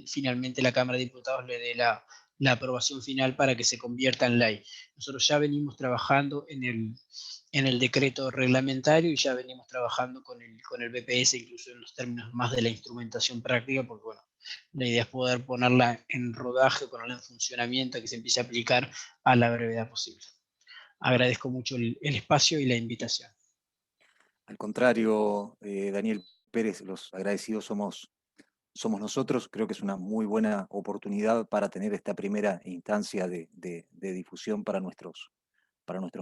finalmente la Cámara de Diputados le dé la aprobación final para que se convierta en ley. Nosotros ya venimos trabajando en el decreto reglamentario y ya venimos trabajando con el BPS, incluso en los términos más de la instrumentación práctica, porque bueno, la idea es poder ponerla en rodaje, ponerla en funcionamiento, que se empiece a aplicar a la brevedad posible. Agradezco mucho el espacio y la invitación. Al contrario, Daniel Pérez, los agradecidos somos nosotros. Creo que es una muy buena oportunidad para tener esta primera instancia de difusión para nuestros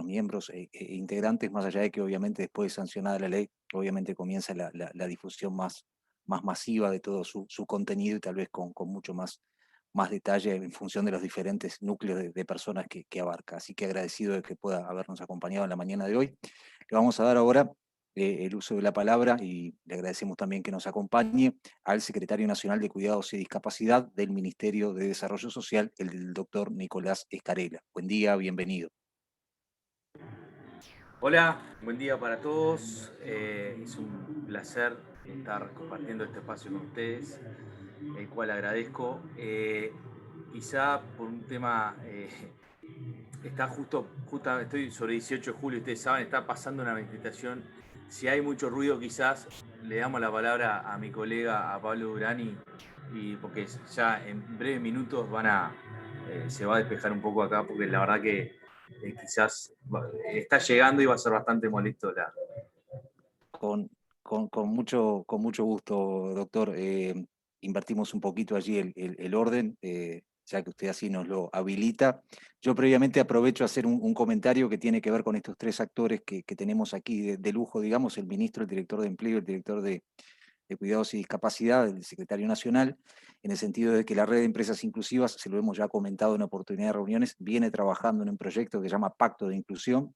miembros e integrantes, más allá de que obviamente después de sancionada la ley, obviamente comienza la difusión más masiva de todo su contenido, y tal vez con mucho más detalle en función de los diferentes núcleos de personas que abarca. Así que agradecido de que pueda habernos acompañado en la mañana de hoy. Le vamos a dar ahora el uso de la palabra, y le agradecemos también que nos acompañe al Secretario Nacional de Cuidados y Discapacidad del Ministerio de Desarrollo Social, el doctor Nicolás Escarela. Buen día, bienvenido. Hola, buen día para todos. Es un placer estar compartiendo este espacio con ustedes, el cual agradezco. Quizá por un tema, estoy sobre 18 de julio, ustedes saben, está pasando una manifestación. Si hay mucho ruido, quizás le damos la palabra a mi colega, a Pablo Durani, y porque ya en breves minutos se va a despejar un poco acá, porque la verdad que quizás está llegando y va a ser bastante molesto Con mucho gusto, doctor. Invertimos un poquito allí el orden, ya que usted así nos lo habilita. Yo previamente aprovecho a hacer un comentario que tiene que ver con estos tres actores que tenemos aquí de lujo, digamos, el ministro, el director de Empleo, el director de Cuidados y Discapacidad, el secretario nacional, en el sentido de que la red de empresas inclusivas, se lo hemos ya comentado en oportunidad de reuniones, viene trabajando en un proyecto que se llama Pacto de Inclusión,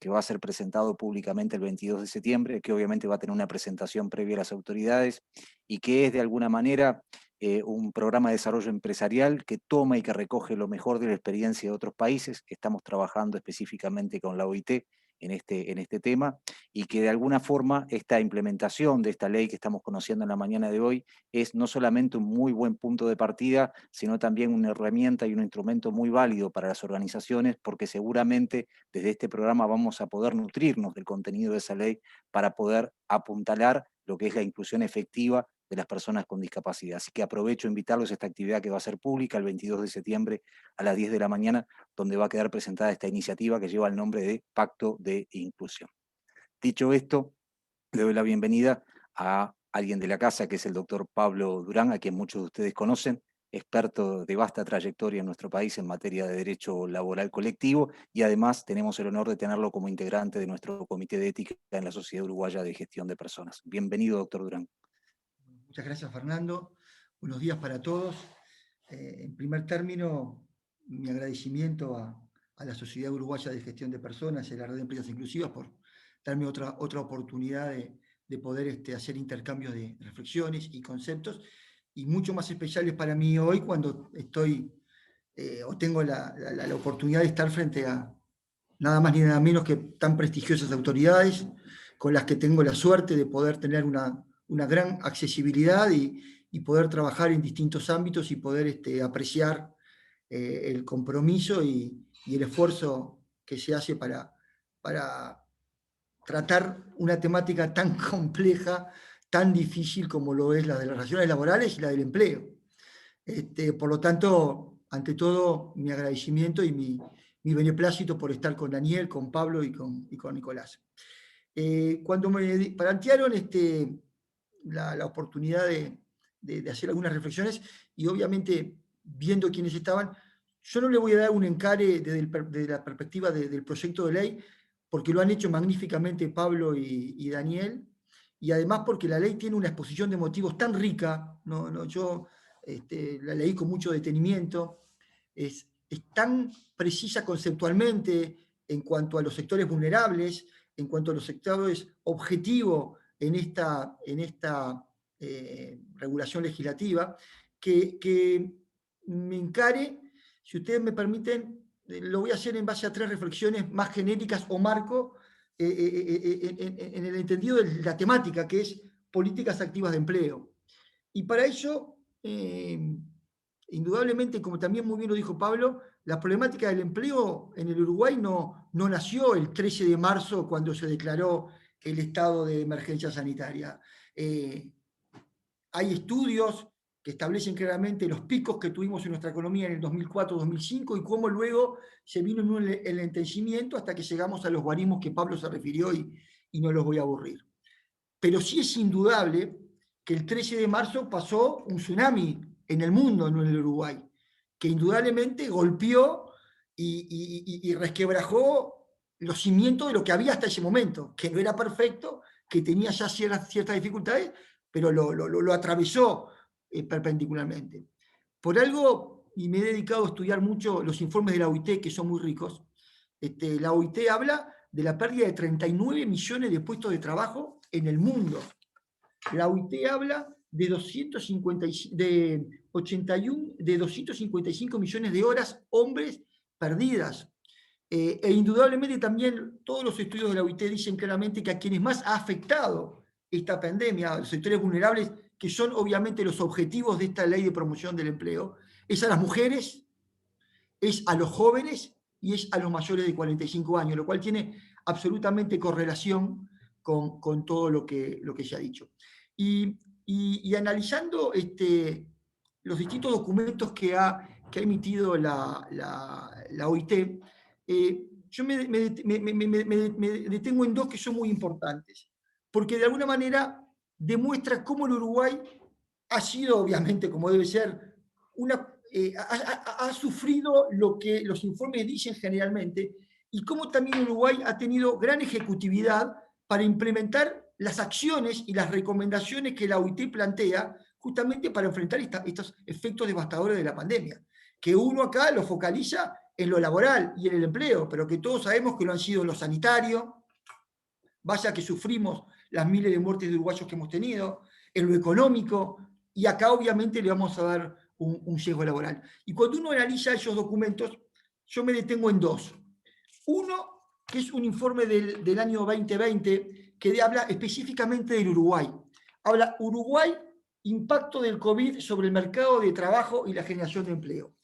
que va a ser presentado públicamente el 22 de septiembre, que obviamente va a tener una presentación previa a las autoridades, y que es de alguna manera un programa de desarrollo empresarial que toma y que recoge lo mejor de la experiencia de otros países. Estamos trabajando específicamente con la OIT en este tema, y que de alguna forma esta implementación de esta ley que estamos conociendo en la mañana de hoy es no solamente un muy buen punto de partida, sino también una herramienta y un instrumento muy válido para las organizaciones, porque seguramente desde este programa vamos a poder nutrirnos del contenido de esa ley para poder apuntalar lo que es la inclusión efectiva de las personas con discapacidad. Así que aprovecho a invitarlos a esta actividad que va a ser pública el 22 de septiembre a las 10 de la mañana, donde va a quedar presentada esta iniciativa que lleva el nombre de Pacto de Inclusión. Dicho esto, le doy la bienvenida a alguien de la casa, que es el doctor Pablo Durán, a quien muchos de ustedes conocen, experto de vasta trayectoria en nuestro país en materia de derecho laboral colectivo, y además tenemos el honor de tenerlo como integrante de nuestro Comité de Ética en la Sociedad Uruguaya de Gestión de Personas. Bienvenido, doctor Durán. Muchas gracias, Fernando. Buenos días para todos. En primer término, mi agradecimiento a la Sociedad Uruguaya de Gestión de Personas y a la Red de Empresas Inclusivas por darme otra oportunidad de poder hacer intercambios de reflexiones y conceptos, y mucho más especiales para mí hoy cuando estoy o tengo la oportunidad de estar frente a nada más ni nada menos que tan prestigiosas autoridades con las que tengo la suerte de poder tener una gran accesibilidad y poder trabajar en distintos ámbitos y poder apreciar el compromiso y el esfuerzo que se hace para tratar una temática tan compleja, tan difícil como lo es la de las relaciones laborales y la del empleo. Por lo tanto, ante todo, mi agradecimiento y mi beneplácito por estar con Daniel, con Pablo y con Nicolás. Cuando me plantearon la oportunidad de hacer algunas reflexiones, y obviamente viendo quiénes estaban, yo no le voy a dar un encare desde la perspectiva del proyecto de ley, porque lo han hecho magníficamente Pablo y Daniel, y además porque la ley tiene una exposición de motivos tan rica, yo la leí con mucho detenimiento, es tan precisa conceptualmente en cuanto a los sectores vulnerables, en cuanto a los sectores objetivos en esta regulación legislativa, que me encare, si ustedes me permiten, lo voy a hacer en base a 3 reflexiones más genéricas o marco en el entendido de la temática, que es políticas activas de empleo. Y para ello, indudablemente, como también muy bien lo dijo Pablo, la problemática del empleo en el Uruguay no nació el 13 de marzo cuando se declaró el estado de emergencia sanitaria. Hay estudios que establecen claramente los picos que tuvimos en nuestra economía en el 2004-2005 y cómo luego se vino en un enlentecimiento hasta que llegamos a los guarismos que Pablo se refirió y no los voy a aburrir. Pero sí es indudable que el 13 de marzo pasó un tsunami en el mundo, no en el Uruguay, que indudablemente golpeó y resquebrajó los cimientos de lo que había hasta ese momento, que no era perfecto, que tenía ya ciertas dificultades, pero lo atravesó perpendicularmente. Por algo, y me he dedicado a estudiar mucho los informes de la OIT, que son muy ricos, la OIT habla de la pérdida de 39 millones de puestos de trabajo en el mundo. La OIT habla de 255 millones de horas hombres perdidas. E indudablemente también todos los estudios de la OIT dicen claramente que a quienes más ha afectado esta pandemia, a los sectores vulnerables, que son obviamente los objetivos de esta ley de promoción del empleo, es a las mujeres, es a los jóvenes y es a los mayores de 45 años, lo cual tiene absolutamente correlación con todo lo que se ha dicho. Y analizando los distintos documentos que ha emitido la OIT, yo me detengo en 2 que son muy importantes, porque de alguna manera demuestra cómo el Uruguay ha sido, obviamente, como debe ser, ha sufrido lo que los informes dicen generalmente, y cómo también Uruguay ha tenido gran ejecutividad para implementar las acciones y las recomendaciones que la OIT plantea justamente para enfrentar estos efectos devastadores de la pandemia, que uno acá lo focaliza en lo laboral y en el empleo, pero que todos sabemos que lo han sido en lo sanitario, vaya que sufrimos las miles de muertes de uruguayos que hemos tenido, en lo económico, y acá obviamente le vamos a dar un sesgo laboral. Y cuando uno analiza esos documentos, yo me detengo en dos. Uno, que es un informe del año 2020, que habla específicamente del Uruguay. Habla Uruguay, impacto del COVID sobre el mercado de trabajo y la generación de empleo.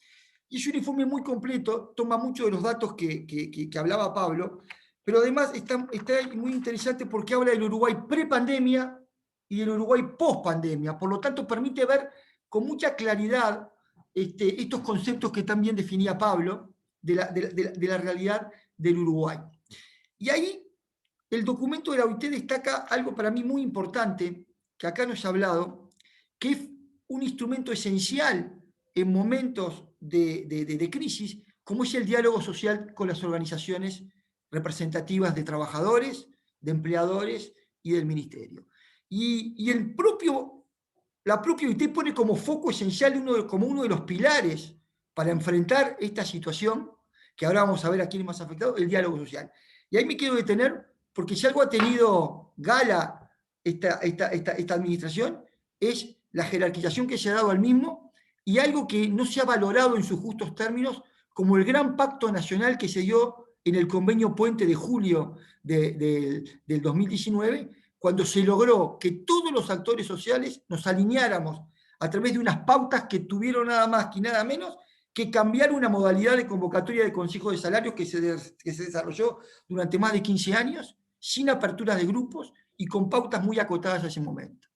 Y es un informe muy completo, toma muchos de los datos que hablaba Pablo, pero además está muy interesante porque habla del Uruguay pre-pandemia y del Uruguay post-pandemia. Por lo tanto, permite ver con mucha claridad estos conceptos que también definía Pablo de la realidad del Uruguay. Y ahí el documento de la OIT destaca algo para mí muy importante, que acá nos ha hablado, que es un instrumento esencial en momentos de crisis, como es el diálogo social con las organizaciones representativas de trabajadores, de empleadores y del ministerio. Y la propia OIT pone como foco esencial, como uno de los pilares para enfrentar esta situación, que ahora vamos a ver a quién es más afectado, el diálogo social. Y ahí me quiero detener, porque si algo ha tenido gala esta administración, es la jerarquización que se ha dado al mismo y algo que no se ha valorado en sus justos términos, como el gran pacto nacional que se dio en el convenio Puente de julio del 2019, cuando se logró que todos los actores sociales nos alineáramos a través de unas pautas que tuvieron nada más y nada menos que cambiar una modalidad de convocatoria de consejo de salarios que se desarrolló durante más de 15 años, sin aperturas de grupos y con pautas muy acotadas a ese momento.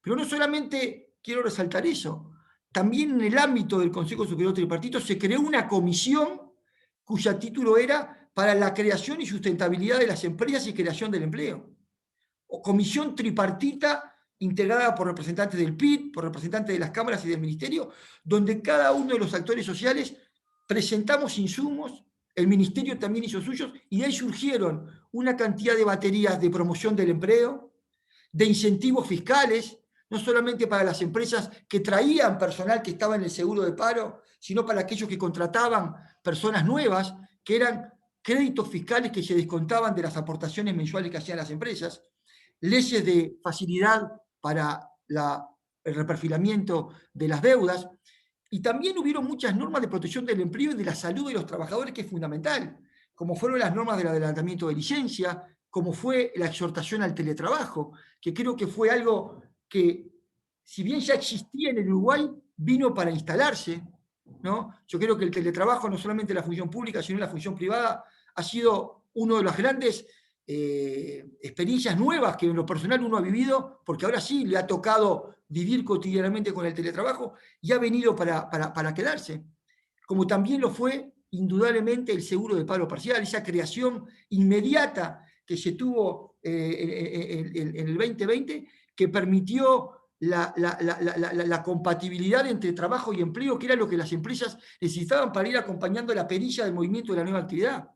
Pero no solamente quiero resaltar eso, también en el ámbito del Consejo Superior Tripartito se creó una comisión cuyo título era para la creación y sustentabilidad de las empresas y creación del empleo. O comisión tripartita integrada por representantes del PIT, por representantes de las cámaras y del ministerio, donde cada uno de los actores sociales presentamos insumos, el ministerio también hizo suyos, y de ahí surgieron una cantidad de baterías de promoción del empleo, de incentivos fiscales, no solamente para las empresas que traían personal que estaba en el seguro de paro, sino para aquellos que contrataban personas nuevas, que eran créditos fiscales que se descontaban de las aportaciones mensuales que hacían las empresas, leyes de facilidad para el reperfilamiento de las deudas, y también hubieron muchas normas de protección del empleo y de la salud de los trabajadores, que es fundamental, como fueron las normas del adelantamiento de licencia, como fue la exhortación al teletrabajo, que creo que fue algo que, si bien ya existía en el Uruguay, vino para instalarse, ¿no? Yo creo que el teletrabajo, no solamente en la función pública, sino en la función privada, ha sido uno de los grandes experiencias nuevas que en lo personal uno ha vivido, porque ahora sí le ha tocado vivir cotidianamente con el teletrabajo y ha venido para quedarse. Como también lo fue indudablemente el seguro de paro parcial, esa creación inmediata que se tuvo en el 2020, que permitió la compatibilidad entre trabajo y empleo, que era lo que las empresas necesitaban para ir acompañando la perilla del movimiento de la nueva actividad.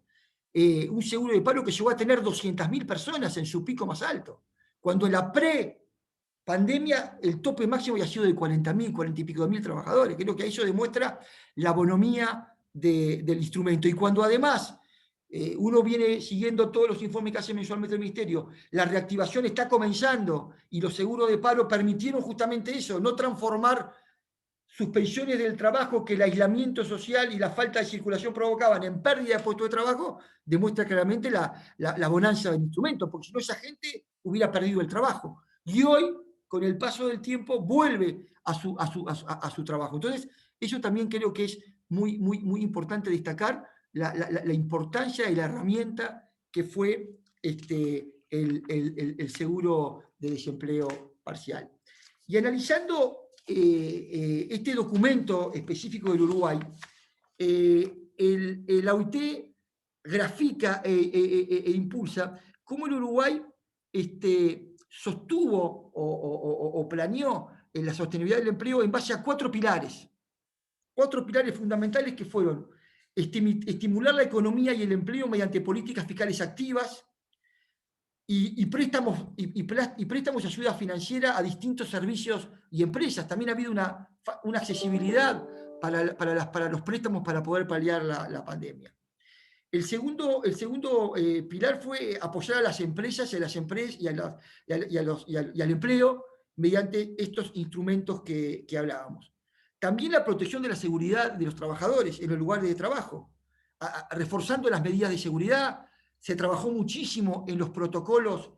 Un seguro de paro que llegó a tener 200.000 personas en su pico más alto, cuando en la pre-pandemia el tope máximo había sido de 40.000, 40 y pico mil trabajadores. Creo que eso demuestra la bonomía del instrumento. Y cuando además uno viene siguiendo todos los informes que hace mensualmente el Ministerio, la reactivación está comenzando y los seguros de paro permitieron justamente eso, no transformar suspensiones del trabajo que el aislamiento social y la falta de circulación provocaban en pérdida de puestos de trabajo, demuestra claramente la bonanza del instrumento, porque si no esa gente hubiera perdido el trabajo. Y hoy, con el paso del tiempo, vuelve a su trabajo. Entonces, eso también creo que es muy, muy, muy importante destacar, la importancia y la herramienta que fue el seguro de desempleo parcial. Y analizando este documento específico del Uruguay, la OIT grafica e impulsa cómo el Uruguay sostuvo o planeó en la sostenibilidad del empleo en base a cuatro pilares fundamentales que fueron estimular la economía y el empleo mediante políticas fiscales activas, y préstamos y ayuda financiera a distintos servicios y empresas. También ha habido una accesibilidad para los préstamos para poder paliar la pandemia. El segundo pilar fue apoyar a las empresas y al empleo mediante estos instrumentos que hablábamos. También la protección de la seguridad de los trabajadores en los lugares de trabajo, reforzando las medidas de seguridad. Se trabajó muchísimo en los protocolos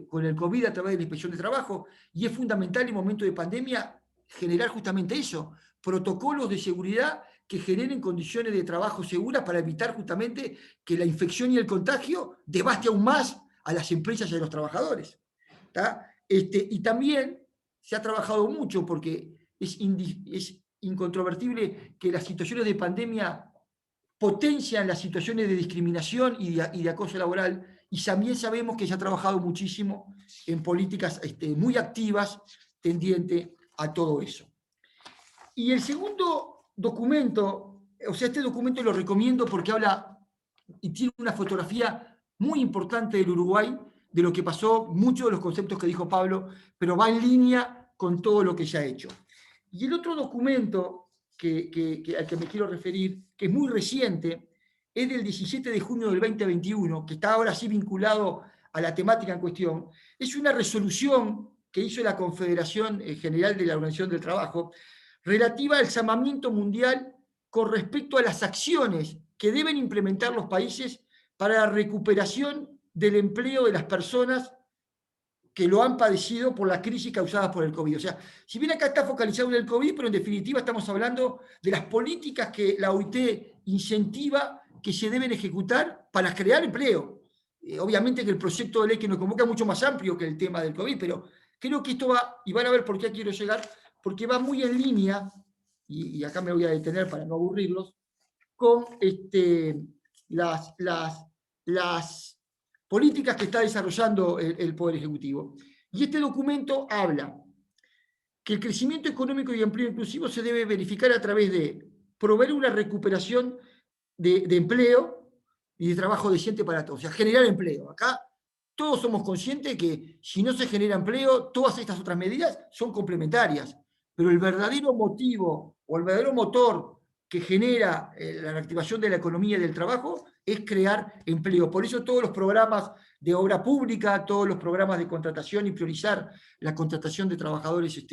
con el COVID a través de la inspección de trabajo, y es fundamental en momento de pandemia generar justamente eso, protocolos de seguridad que generen condiciones de trabajo seguras para evitar justamente que la infección y el contagio devaste aún más a las empresas y a los trabajadores. Y también se ha trabajado mucho porque es incontrovertible que las situaciones de pandemia potencian las situaciones de discriminación y de acoso laboral, y también sabemos que se ha trabajado muchísimo en políticas muy activas tendiente a todo eso. Y el segundo documento, o sea, este documento lo recomiendo porque habla y tiene una fotografía muy importante del Uruguay, de lo que pasó, muchos de los conceptos que dijo Pablo, pero va en línea con todo lo que se ha hecho. Y el otro documento al que me quiero referir, que es muy reciente, es del 17 de junio del 2021, que está ahora sí vinculado a la temática en cuestión. Es una resolución que hizo la Confederación General de la Organización del Trabajo relativa al llamamiento mundial con respecto a las acciones que deben implementar los países para la recuperación del empleo de las personas que lo han padecido por la crisis causada por el COVID. O sea, si bien acá está focalizado en el COVID, pero en definitiva estamos hablando de las políticas que la OIT incentiva que se deben ejecutar para crear empleo. Obviamente que el proyecto de ley que nos convoca es mucho más amplio que el tema del COVID, pero creo que esto va, y van a ver por qué quiero llegar, porque va muy en línea, y acá me voy a detener para no aburrirlos, con las políticas que está desarrollando el Poder Ejecutivo. Y este documento habla que el crecimiento económico y empleo inclusivo se debe verificar a través de proveer una recuperación de empleo y de trabajo decente para todos, o sea, generar empleo. Acá todos somos conscientes de que si no se genera empleo, todas estas otras medidas son complementarias, pero el verdadero motivo o el verdadero motor que genera la reactivación de la economía y del trabajo es crear empleo. Por eso todos los programas de obra pública, todos los programas de contratación y priorizar la contratación de trabajadores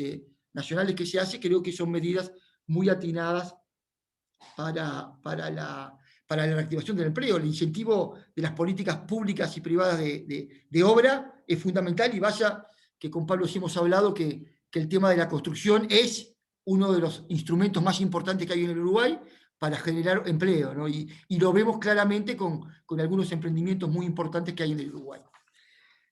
nacionales que se hace, creo que son medidas muy atinadas para la reactivación del empleo. El incentivo de las políticas públicas y privadas de obra es fundamental, y vaya que con Pablo sí hemos hablado que el tema de la construcción es uno de los instrumentos más importantes que hay en el Uruguay para generar empleo, ¿no? Y lo vemos claramente con algunos emprendimientos muy importantes que hay en el Uruguay.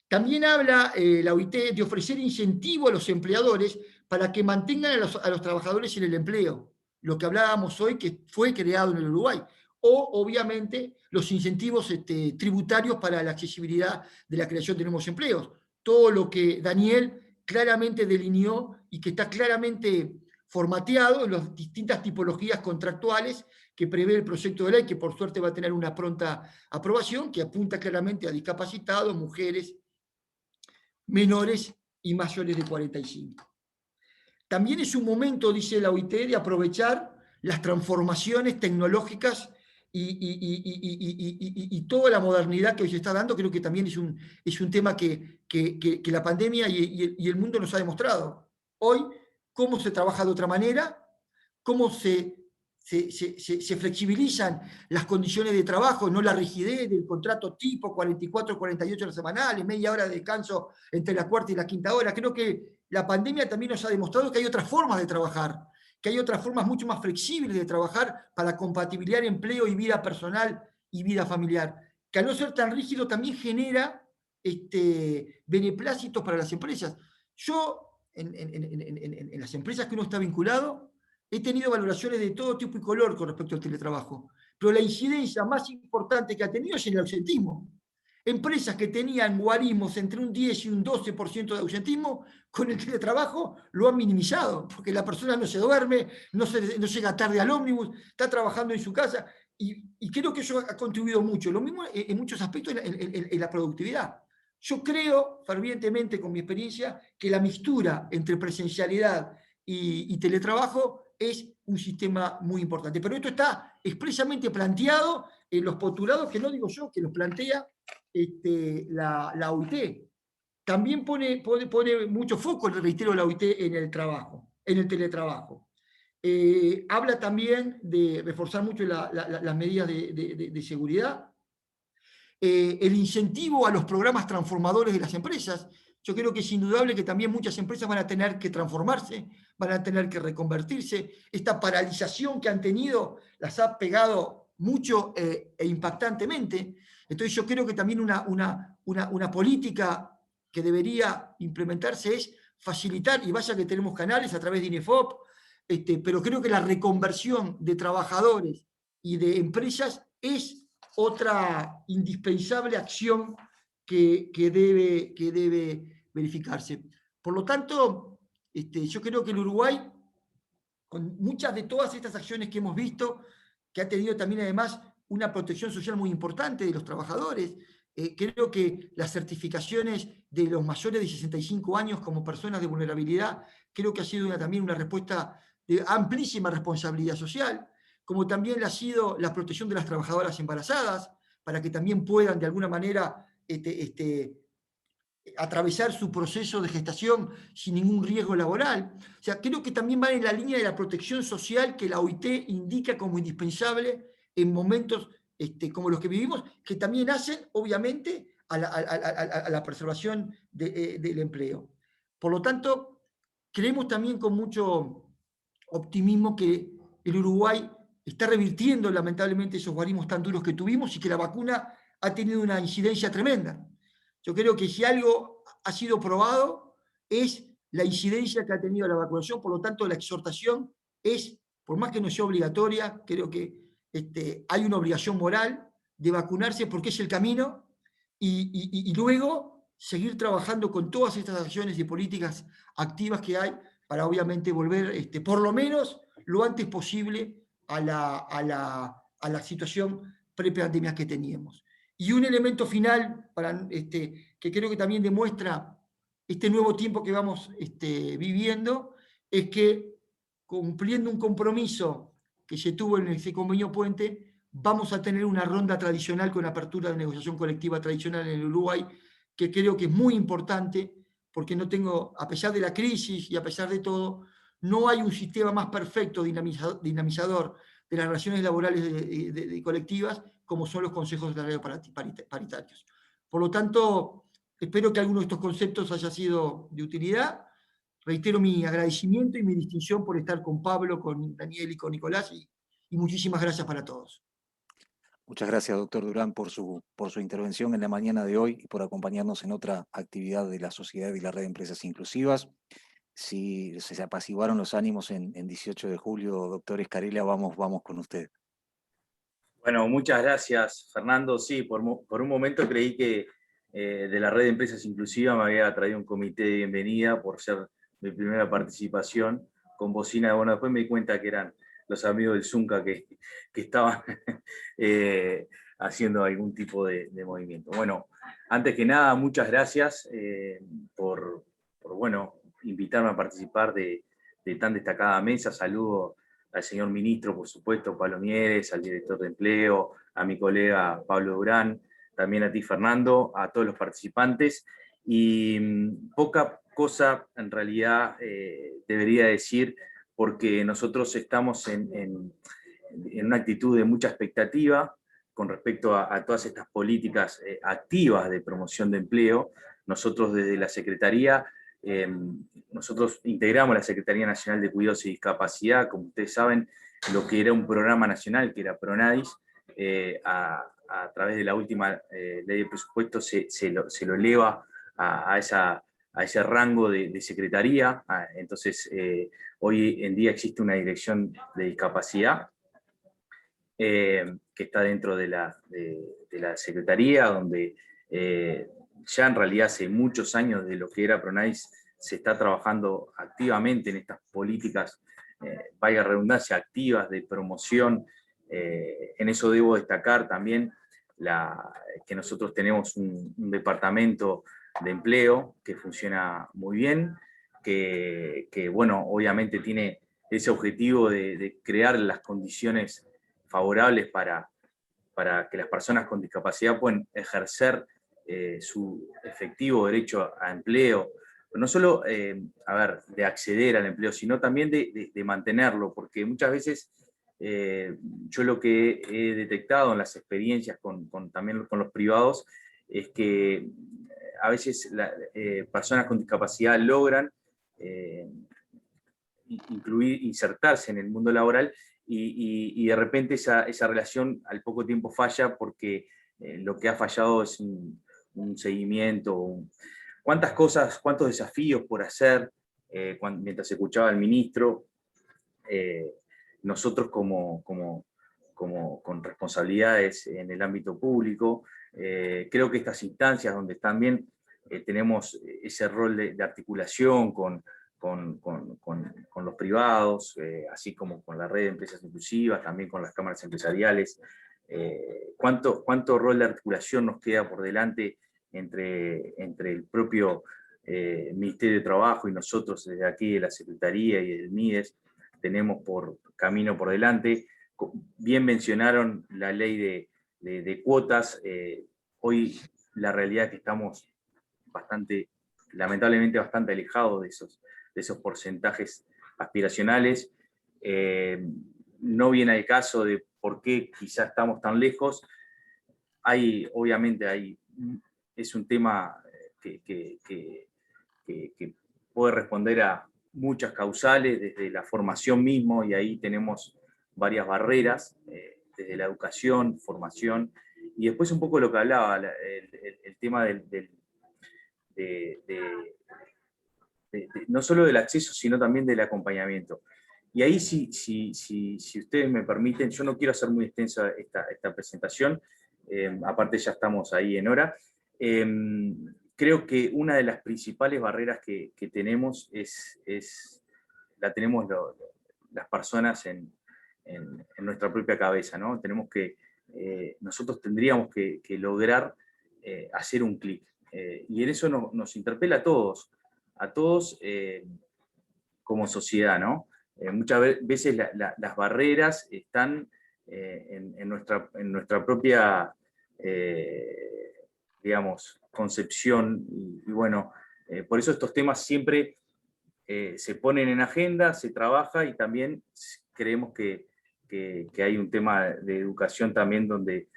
También habla la OIT de ofrecer incentivo a los empleadores para que mantengan a los trabajadores en el empleo, lo que hablábamos hoy que fue creado en el Uruguay, o obviamente los incentivos tributarios para la accesibilidad de la creación de nuevos empleos. Todo lo que Daniel claramente delineó y que está claramente formateado en las distintas tipologías contractuales que prevé el proyecto de ley, que por suerte va a tener una pronta aprobación, que apunta claramente a discapacitados, mujeres, menores y mayores de 45. También es un momento, dice la OIT, de aprovechar las transformaciones tecnológicas y toda la modernidad que hoy se está dando. Creo que también es un tema que la pandemia y el mundo nos ha demostrado. Hoy, cómo se trabaja de otra manera, cómo se flexibilizan las condiciones de trabajo, no la rigidez del contrato tipo, 44, 48 horas semanales, media hora de descanso entre la cuarta y la quinta hora. Creo que la pandemia también nos ha demostrado que hay otras formas de trabajar, que hay otras formas mucho más flexibles de trabajar para compatibilizar empleo y vida personal y vida familiar, que al no ser tan rígido también genera beneplácitos para las empresas. Yo, en las empresas que uno está vinculado, he tenido valoraciones de todo tipo y color con respecto al teletrabajo, pero la incidencia más importante que ha tenido es en el ausentismo. Empresas que tenían guarismos entre un 10 y un 12% de ausentismo, con el teletrabajo lo han minimizado, porque la persona no se duerme, no llega tarde al ómnibus, está trabajando en su casa, y creo que eso ha contribuido mucho. Lo mismo en muchos aspectos en la productividad. Yo creo fervientemente, con mi experiencia, que la mixtura entre presencialidad y teletrabajo es un sistema muy importante. Pero esto está expresamente planteado en los postulados, que no digo yo, que los plantea la OIT. también pone mucho foco, le reitero, la OIT en el trabajo, en el teletrabajo. Habla también de reforzar mucho las medidas de seguridad, el incentivo a los programas transformadores de las empresas. Yo creo que es indudable que también muchas empresas van a tener que transformarse, van a tener que reconvertirse. Esta paralización que han tenido las ha pegado mucho e impactantemente. Entonces yo creo que también una política que debería implementarse es facilitar, y vaya que tenemos canales a través de INEFOP, pero creo que la reconversión de trabajadores y de empresas es otra indispensable acción que debe verificarse. Por lo tanto, yo creo que el Uruguay, con muchas de todas estas acciones que hemos visto, que ha tenido también además una protección social muy importante de los trabajadores, creo que las certificaciones de los mayores de 65 años como personas de vulnerabilidad, creo que ha sido también una respuesta de amplísima responsabilidad social, como también ha sido la protección de las trabajadoras embarazadas, para que también puedan de alguna manera atravesar su proceso de gestación sin ningún riesgo laboral. O sea, creo que también va en la línea de la protección social que la OIT indica como indispensable en momentos como los que vivimos, que también hacen, obviamente, a la preservación del empleo. Por lo tanto, creemos también con mucho optimismo que el Uruguay está revirtiendo lamentablemente esos guarismos tan duros que tuvimos y que la vacuna ha tenido una incidencia tremenda. Yo creo que si algo ha sido probado es la incidencia que ha tenido la vacunación, por lo tanto la exhortación es, por más que no sea obligatoria, creo que hay una obligación moral de vacunarse porque es el camino y luego seguir trabajando con todas estas acciones y políticas activas que hay para obviamente volver por lo menos lo antes posible a la situación pre-pandemia que teníamos. Y un elemento final que creo que también demuestra este nuevo tiempo que vamos viviendo es que cumpliendo un compromiso que se tuvo en ese convenio puente, vamos a tener una ronda tradicional con apertura de negociación colectiva tradicional en el Uruguay, que creo que es muy importante, porque no tengo, a pesar de la crisis y a pesar de todo, no hay un sistema más perfecto dinamizador de las relaciones laborales de colectivas como son los consejos de salario paritarios. Por lo tanto, espero que alguno de estos conceptos haya sido de utilidad. Reitero mi agradecimiento y mi distinción por estar con Pablo, con Daniel y con Nicolás, y muchísimas gracias para todos. Muchas gracias, doctor Durán, por su intervención en la mañana de hoy y por acompañarnos en otra actividad de la Sociedad y la Red de Empresas Inclusivas. Si se apaciguaron los ánimos en 18 de julio, doctor Escarella, vamos con usted. Bueno, muchas gracias, Fernando. Sí, por un momento creí que de la Red de Empresas Inclusivas me había traído un comité de bienvenida por ser mi primera participación con bocina. Bueno, después me di cuenta que eran los amigos del Zunca que estaban haciendo algún tipo de movimiento. Bueno, antes que nada, muchas gracias por invitarme a participar de tan destacada mesa. Saludo al señor ministro, por supuesto, Pablo Mieres, al director de empleo, a mi colega Pablo Durán, también a ti, Fernando, a todos los participantes. Y poca cosa, en realidad, debería decir, porque nosotros estamos en una actitud de mucha expectativa con respecto a todas estas políticas activas de promoción de empleo. Nosotros desde la Secretaría, nosotros integramos la Secretaría Nacional de Cuidados y Discapacidad, como ustedes saben, lo que era un programa nacional, que era PRONADIS, a través de la última ley de presupuesto se lo eleva a ese rango de secretaría. Entonces, hoy en día existe una dirección de discapacidad que está dentro de la secretaría, donde ya en realidad hace muchos años de lo que era PRONADIS se está trabajando activamente en estas políticas, valga redundancia, activas de promoción. En eso debo destacar también que nosotros tenemos un departamento de empleo que funciona muy bien, que bueno, obviamente tiene ese objetivo de crear las condiciones favorables para que las personas con discapacidad puedan ejercer su efectivo derecho a empleo, no solo de acceder al empleo, sino también de mantenerlo, porque muchas veces yo lo que he detectado en las experiencias también con los privados es que a veces personas con discapacidad logran insertarse en el mundo laboral y de repente esa relación al poco tiempo falla porque lo que ha fallado es un seguimiento, cuántos desafíos por hacer, mientras escuchaba al ministro, nosotros con responsabilidades en el ámbito público, creo que estas instancias donde también tenemos ese rol de articulación con los privados, así como con la red de empresas inclusivas, también con las cámaras empresariales, cuánto rol de articulación nos queda por delante entre el propio Ministerio de Trabajo y nosotros desde aquí de la Secretaría y del MIDES tenemos camino por delante. Bien mencionaron la ley de cuotas. Hoy la realidad es que estamos lamentablemente bastante alejados de esos porcentajes aspiracionales. No viene al caso de por qué quizás estamos tan lejos. Obviamente es un tema que puede responder a muchas causales, desde la formación mismo, y ahí tenemos varias barreras, desde la educación, formación, y después un poco lo que hablaba, el tema no solo del acceso, sino también del acompañamiento. Y ahí, si ustedes me permiten, yo no quiero hacer muy extensa esta presentación, aparte ya estamos ahí en hora. Creo que una de las principales barreras que tenemos la tenemos las personas en nuestra propia cabeza, ¿no? Nosotros tendríamos que lograr hacer un clic. Y en eso nos interpela a todos como sociedad, ¿no? Muchas veces las barreras están en nuestra propia, digamos, concepción, y bueno, por eso estos temas siempre se ponen en agenda, se trabaja, y también creemos que hay un tema de educación también donde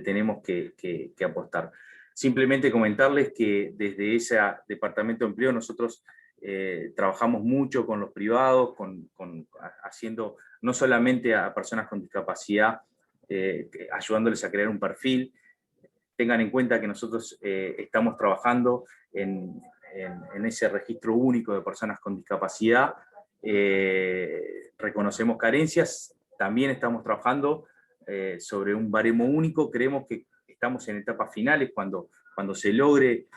tenemos que apostar. Simplemente comentarles que desde ese Departamento de Empleo nosotros trabajamos mucho con los privados, haciendo no solamente a personas con discapacidad, ayudándoles a crear un perfil. Tengan en cuenta que nosotros estamos trabajando en ese registro único de personas con discapacidad. Reconocemos carencias, también estamos trabajando sobre un baremo único. Creemos que estamos en etapas finales cuando se logre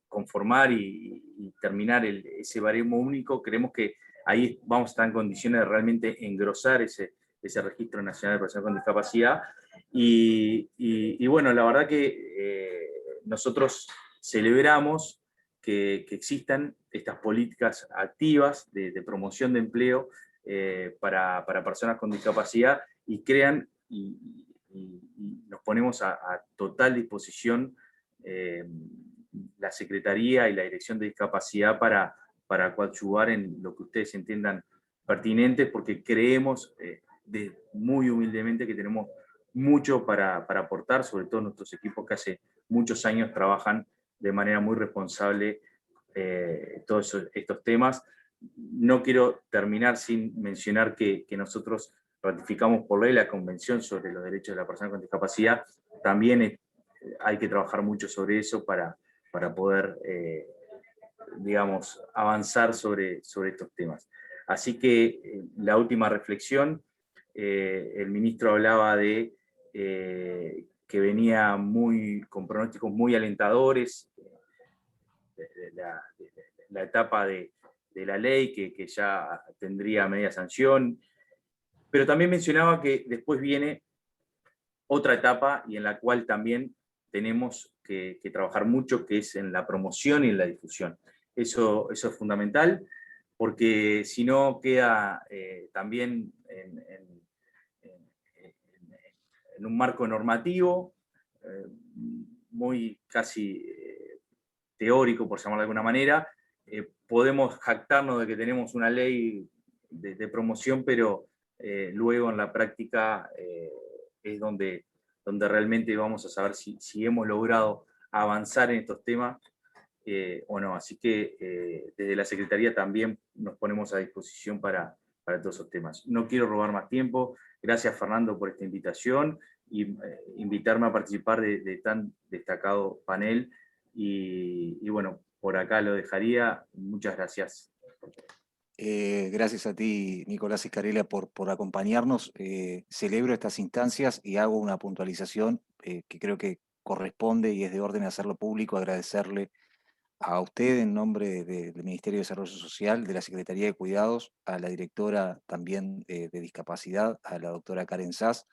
conformar y terminar ese baremo único. Creemos que ahí vamos a estar en condiciones de realmente engrosar ese registro nacional de personas con discapacidad. Y bueno, la verdad que nosotros celebramos que existan estas políticas activas de promoción de empleo para personas con discapacidad, y crean y nos ponemos a total disposición la Secretaría y la Dirección de Discapacidad para coadyuvar en lo que ustedes entiendan pertinente, porque creemos muy humildemente que tenemos mucho para aportar, sobre todo nuestros equipos que hace muchos años trabajan de manera muy responsable todos estos temas. No quiero terminar sin mencionar que nosotros ratificamos por ley la Convención sobre los Derechos de la Persona con Discapacidad. También hay que trabajar mucho sobre eso para poder, digamos, avanzar sobre estos temas. Así que la última reflexión, el ministro hablaba de que venía con pronósticos muy alentadores, la etapa de la ley que ya tendría media sanción, pero también mencionaba que después viene otra etapa, y en la cual también tenemos que trabajar mucho, que es en la promoción y en la difusión. Eso es fundamental, porque si no queda también en un marco normativo muy casi teórico, por llamarlo de alguna manera. Podemos jactarnos de que tenemos una ley de promoción, pero luego en la práctica es donde realmente vamos a saber si hemos logrado avanzar en estos temas o no. Así que desde la Secretaría también nos ponemos a disposición para todos esos temas. No quiero robar más tiempo. Gracias, Fernando, por esta invitación y invitarme a participar de tan destacado panel. Y bueno, por acá lo dejaría. Muchas gracias. Gracias a ti, Nicolás Escarella, por acompañarnos. Celebro estas instancias y hago una puntualización que creo que corresponde y es de orden hacerlo público, agradecerle a usted en nombre del Ministerio de Desarrollo Social, de la Secretaría de Cuidados, a la directora también de Discapacidad, a la doctora Karen Sass,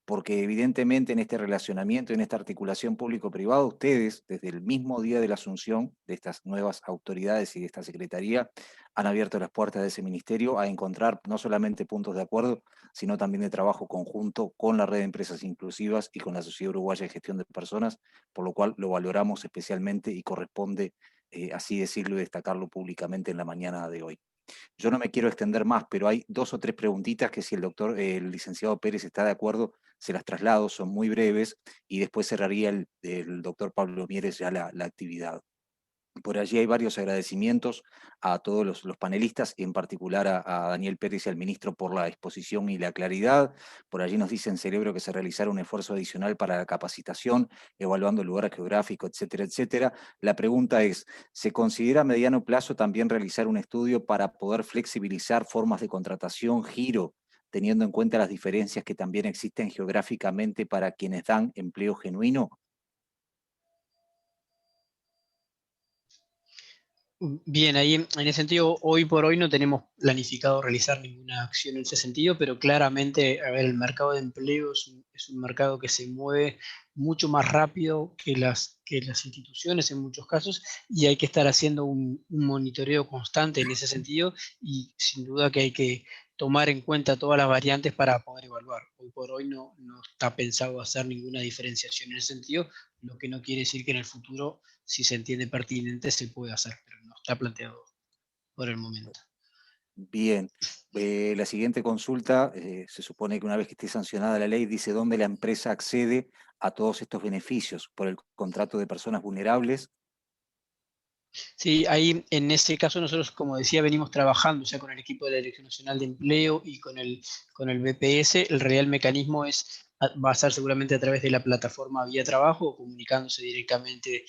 porque evidentemente en este relacionamiento, en esta articulación público-privado, ustedes, desde el mismo día de la asunción de estas nuevas autoridades y de esta Secretaría, han abierto las puertas de ese ministerio a encontrar no solamente puntos de acuerdo, sino también de trabajo conjunto con la red de empresas inclusivas y con la Sociedad Uruguaya de Gestión de Personas, por lo cual lo valoramos especialmente y corresponde así decirlo y destacarlo públicamente en la mañana de hoy. Yo no me quiero extender más, pero hay 2 o 3 preguntitas que si el licenciado Pérez está de acuerdo, se las traslado, son muy breves, y después cerraría el doctor Pablo Mieres ya la actividad. Por allí hay varios agradecimientos a todos los panelistas, y en particular a Daniel Pérez y al ministro por la exposición y la claridad. Por allí nos dicen, celebro que se realizara un esfuerzo adicional para la capacitación, evaluando el lugar geográfico, etcétera, etcétera. La pregunta es, ¿se considera a mediano plazo también realizar un estudio para poder flexibilizar formas de contratación, giro, teniendo en cuenta las diferencias que también existen geográficamente para quienes dan empleo genuino? Bien, ahí en ese sentido, hoy por hoy no tenemos planificado realizar ninguna acción en ese sentido, pero claramente, a ver, el mercado de empleo es un mercado que se mueve mucho más rápido que las instituciones en muchos casos, y hay que estar haciendo un monitoreo constante en ese sentido, y sin duda que hay que tomar en cuenta todas las variantes para poder evaluar. Hoy por hoy no está pensado hacer ninguna diferenciación en ese sentido, lo que no quiere decir que en el futuro, si se entiende pertinente, se puede hacer, pero no está planteado por el momento. Bien, la siguiente consulta, se supone que una vez que esté sancionada la ley, dice dónde la empresa accede a todos estos beneficios, por el contrato de personas vulnerables. Sí, ahí en ese caso nosotros, como decía, venimos trabajando ya con el equipo de la Dirección Nacional de Empleo y con el BPS. El real mecanismo va a ser seguramente a través de la plataforma Vía Trabajo, comunicándose directamente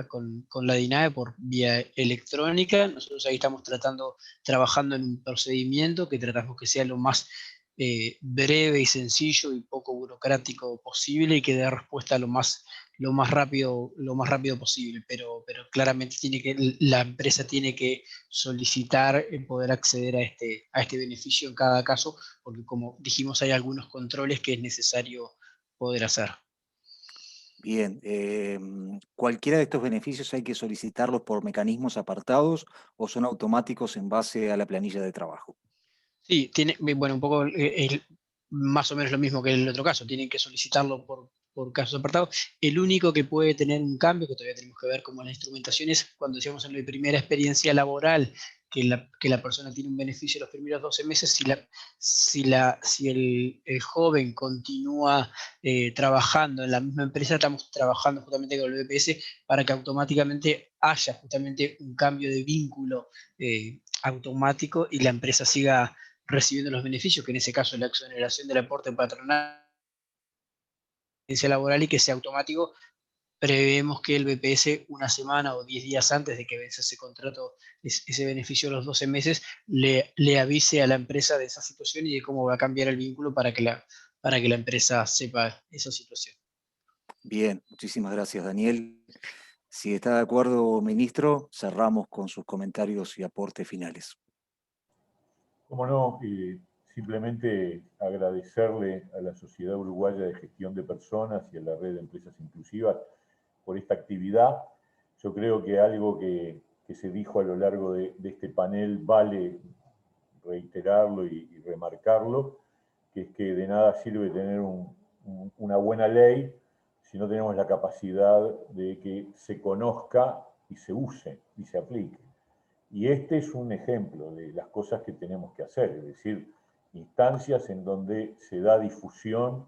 con la DINAE por vía electrónica. Nosotros ahí estamos trabajando en un procedimiento que tratamos que sea lo más breve y sencillo y poco burocrático posible, y que dé respuesta lo más rápido posible, pero claramente la empresa tiene que solicitar poder acceder a este beneficio en cada caso, porque como dijimos, hay algunos controles que es necesario poder hacer. Bien, ¿cualquiera de estos beneficios hay que solicitarlos por mecanismos apartados o son automáticos en base a la planilla de trabajo? Sí, bueno, un poco más o menos lo mismo que en el otro caso, tienen que solicitarlo por casos apartados. El único que puede tener un cambio, que todavía tenemos que ver cómo la instrumentación, es cuando decíamos en la primera experiencia laboral que la persona tiene un beneficio los primeros 12 meses, si el joven continúa trabajando en la misma empresa. Estamos trabajando justamente con el BPS para que automáticamente haya justamente un cambio de vínculo automático y la empresa siga recibiendo los beneficios, que en ese caso es la exoneración del aporte patronal laboral, y que sea automático. Prevemos que el BPS, una semana o 10 días antes de que vence ese contrato, ese beneficio de los 12 meses, le avise a la empresa de esa situación y de cómo va a cambiar el vínculo para que la empresa sepa esa situación. Bien, muchísimas gracias, Daniel. Si está de acuerdo, ministro, cerramos con sus comentarios y aportes finales. Cómo no, simplemente agradecerle a la Sociedad Uruguaya de Gestión de Personas y a la Red de Empresas Inclusivas por esta actividad. Yo creo que algo que se dijo a lo largo de este panel vale reiterarlo y remarcarlo, que es que de nada sirve tener una buena ley si no tenemos la capacidad de que se conozca y se use y se aplique. Y este es un ejemplo de las cosas que tenemos que hacer, es decir, instancias en donde se da difusión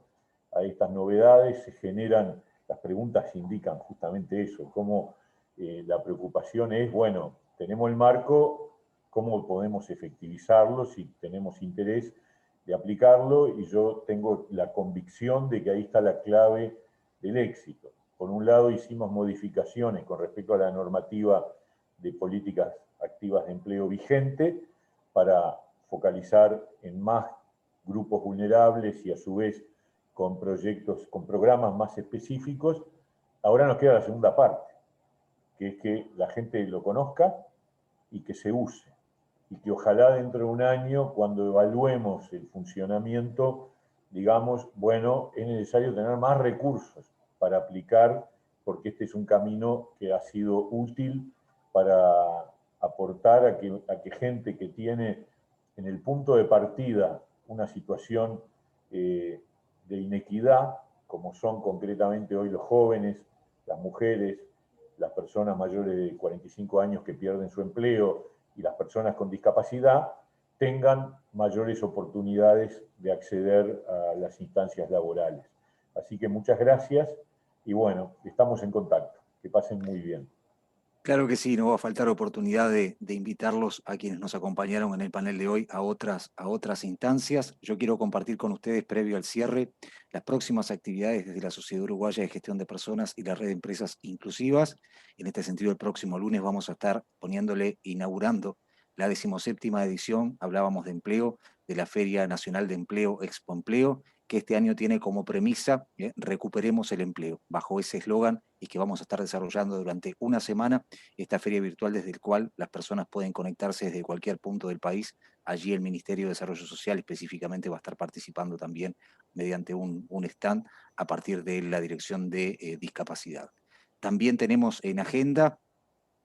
a estas novedades, se generan, las preguntas indican justamente eso, cómo la preocupación es, bueno, tenemos el marco, cómo podemos efectivizarlo si tenemos interés de aplicarlo, y yo tengo la convicción de que ahí está la clave del éxito. Por un lado, hicimos modificaciones con respecto a la normativa de políticas activas de empleo vigente para focalizar en más grupos vulnerables y a su vez con proyectos, con programas más específicos. Ahora nos queda la segunda parte, que es que la gente lo conozca y que se use. Y que ojalá dentro de un año, cuando evaluemos el funcionamiento, digamos, bueno, es necesario tener más recursos para aplicar, porque este es un camino que ha sido útil para aportar a que gente que tiene en el punto de partida una situación de inequidad, como son concretamente hoy los jóvenes, las mujeres, las personas mayores de 45 años que pierden su empleo y las personas con discapacidad, tengan mayores oportunidades de acceder a las instancias laborales. Así que muchas gracias y bueno, estamos en contacto. Que pasen muy bien. Claro que sí, no va a faltar oportunidad de invitarlos a quienes nos acompañaron en el panel de hoy a otras instancias. Yo quiero compartir con ustedes, previo al cierre, las próximas actividades desde la Sociedad Uruguaya de Gestión de Personas y la Red de Empresas Inclusivas. En este sentido, el próximo lunes vamos a estar inaugurando la 17ª edición, hablábamos de empleo, de la Feria Nacional de Empleo, Expo Empleo, que este año tiene como premisa recuperemos el empleo. Bajo ese eslogan y que vamos a estar desarrollando durante una semana esta feria virtual desde la cual las personas pueden conectarse desde cualquier punto del país. Allí el Ministerio de Desarrollo Social específicamente va a estar participando también mediante un stand a partir de la Dirección de Discapacidad. También tenemos en agenda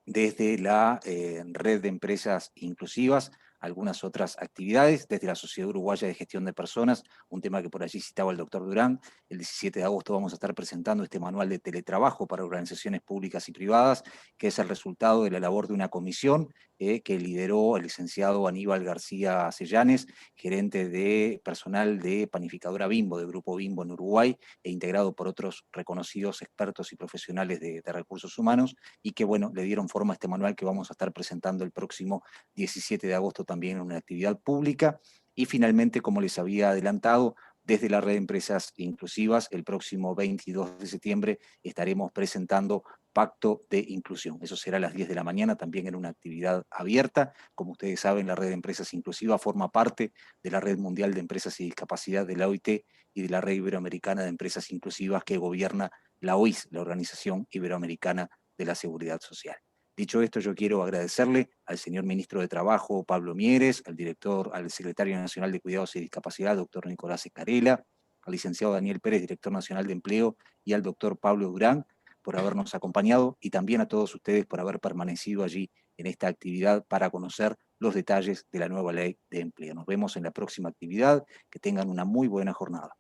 desde la Red de Empresas Inclusivas algunas otras actividades, desde la Sociedad Uruguaya de Gestión de Personas, un tema que por allí citaba el doctor Durán. El 17 de agosto vamos a estar presentando este manual de teletrabajo para organizaciones públicas y privadas, que es el resultado de la labor de una comisión que lideró el licenciado Aníbal García Sellanes, gerente de personal de panificadora Bimbo, de Grupo Bimbo en Uruguay, e integrado por otros reconocidos expertos y profesionales de recursos humanos, y que, bueno, le dieron forma a este manual que vamos a estar presentando el próximo 17 de agosto también en una actividad pública. Y finalmente, como les había adelantado, desde la Red de Empresas Inclusivas, el próximo 22 de septiembre estaremos presentando Pacto de Inclusión. Eso será a las 10 de la mañana, también en una actividad abierta. Como ustedes saben, la Red de Empresas Inclusivas forma parte de la Red Mundial de Empresas y Discapacidad de la OIT y de la Red Iberoamericana de Empresas Inclusivas que gobierna la OIS, la Organización Iberoamericana de la Seguridad Social. Dicho esto, yo quiero agradecerle al señor ministro de Trabajo, Pablo Mieres, al secretario nacional de Cuidados y Discapacidad, doctor Nicolás Escarela, al licenciado Daniel Pérez, director nacional de Empleo, y al doctor Pablo Durán por habernos acompañado, y también a todos ustedes por haber permanecido allí en esta actividad para conocer los detalles de la nueva ley de empleo. Nos vemos en la próxima actividad. Que tengan una muy buena jornada.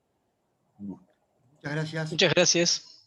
Muchas gracias. Muchas gracias.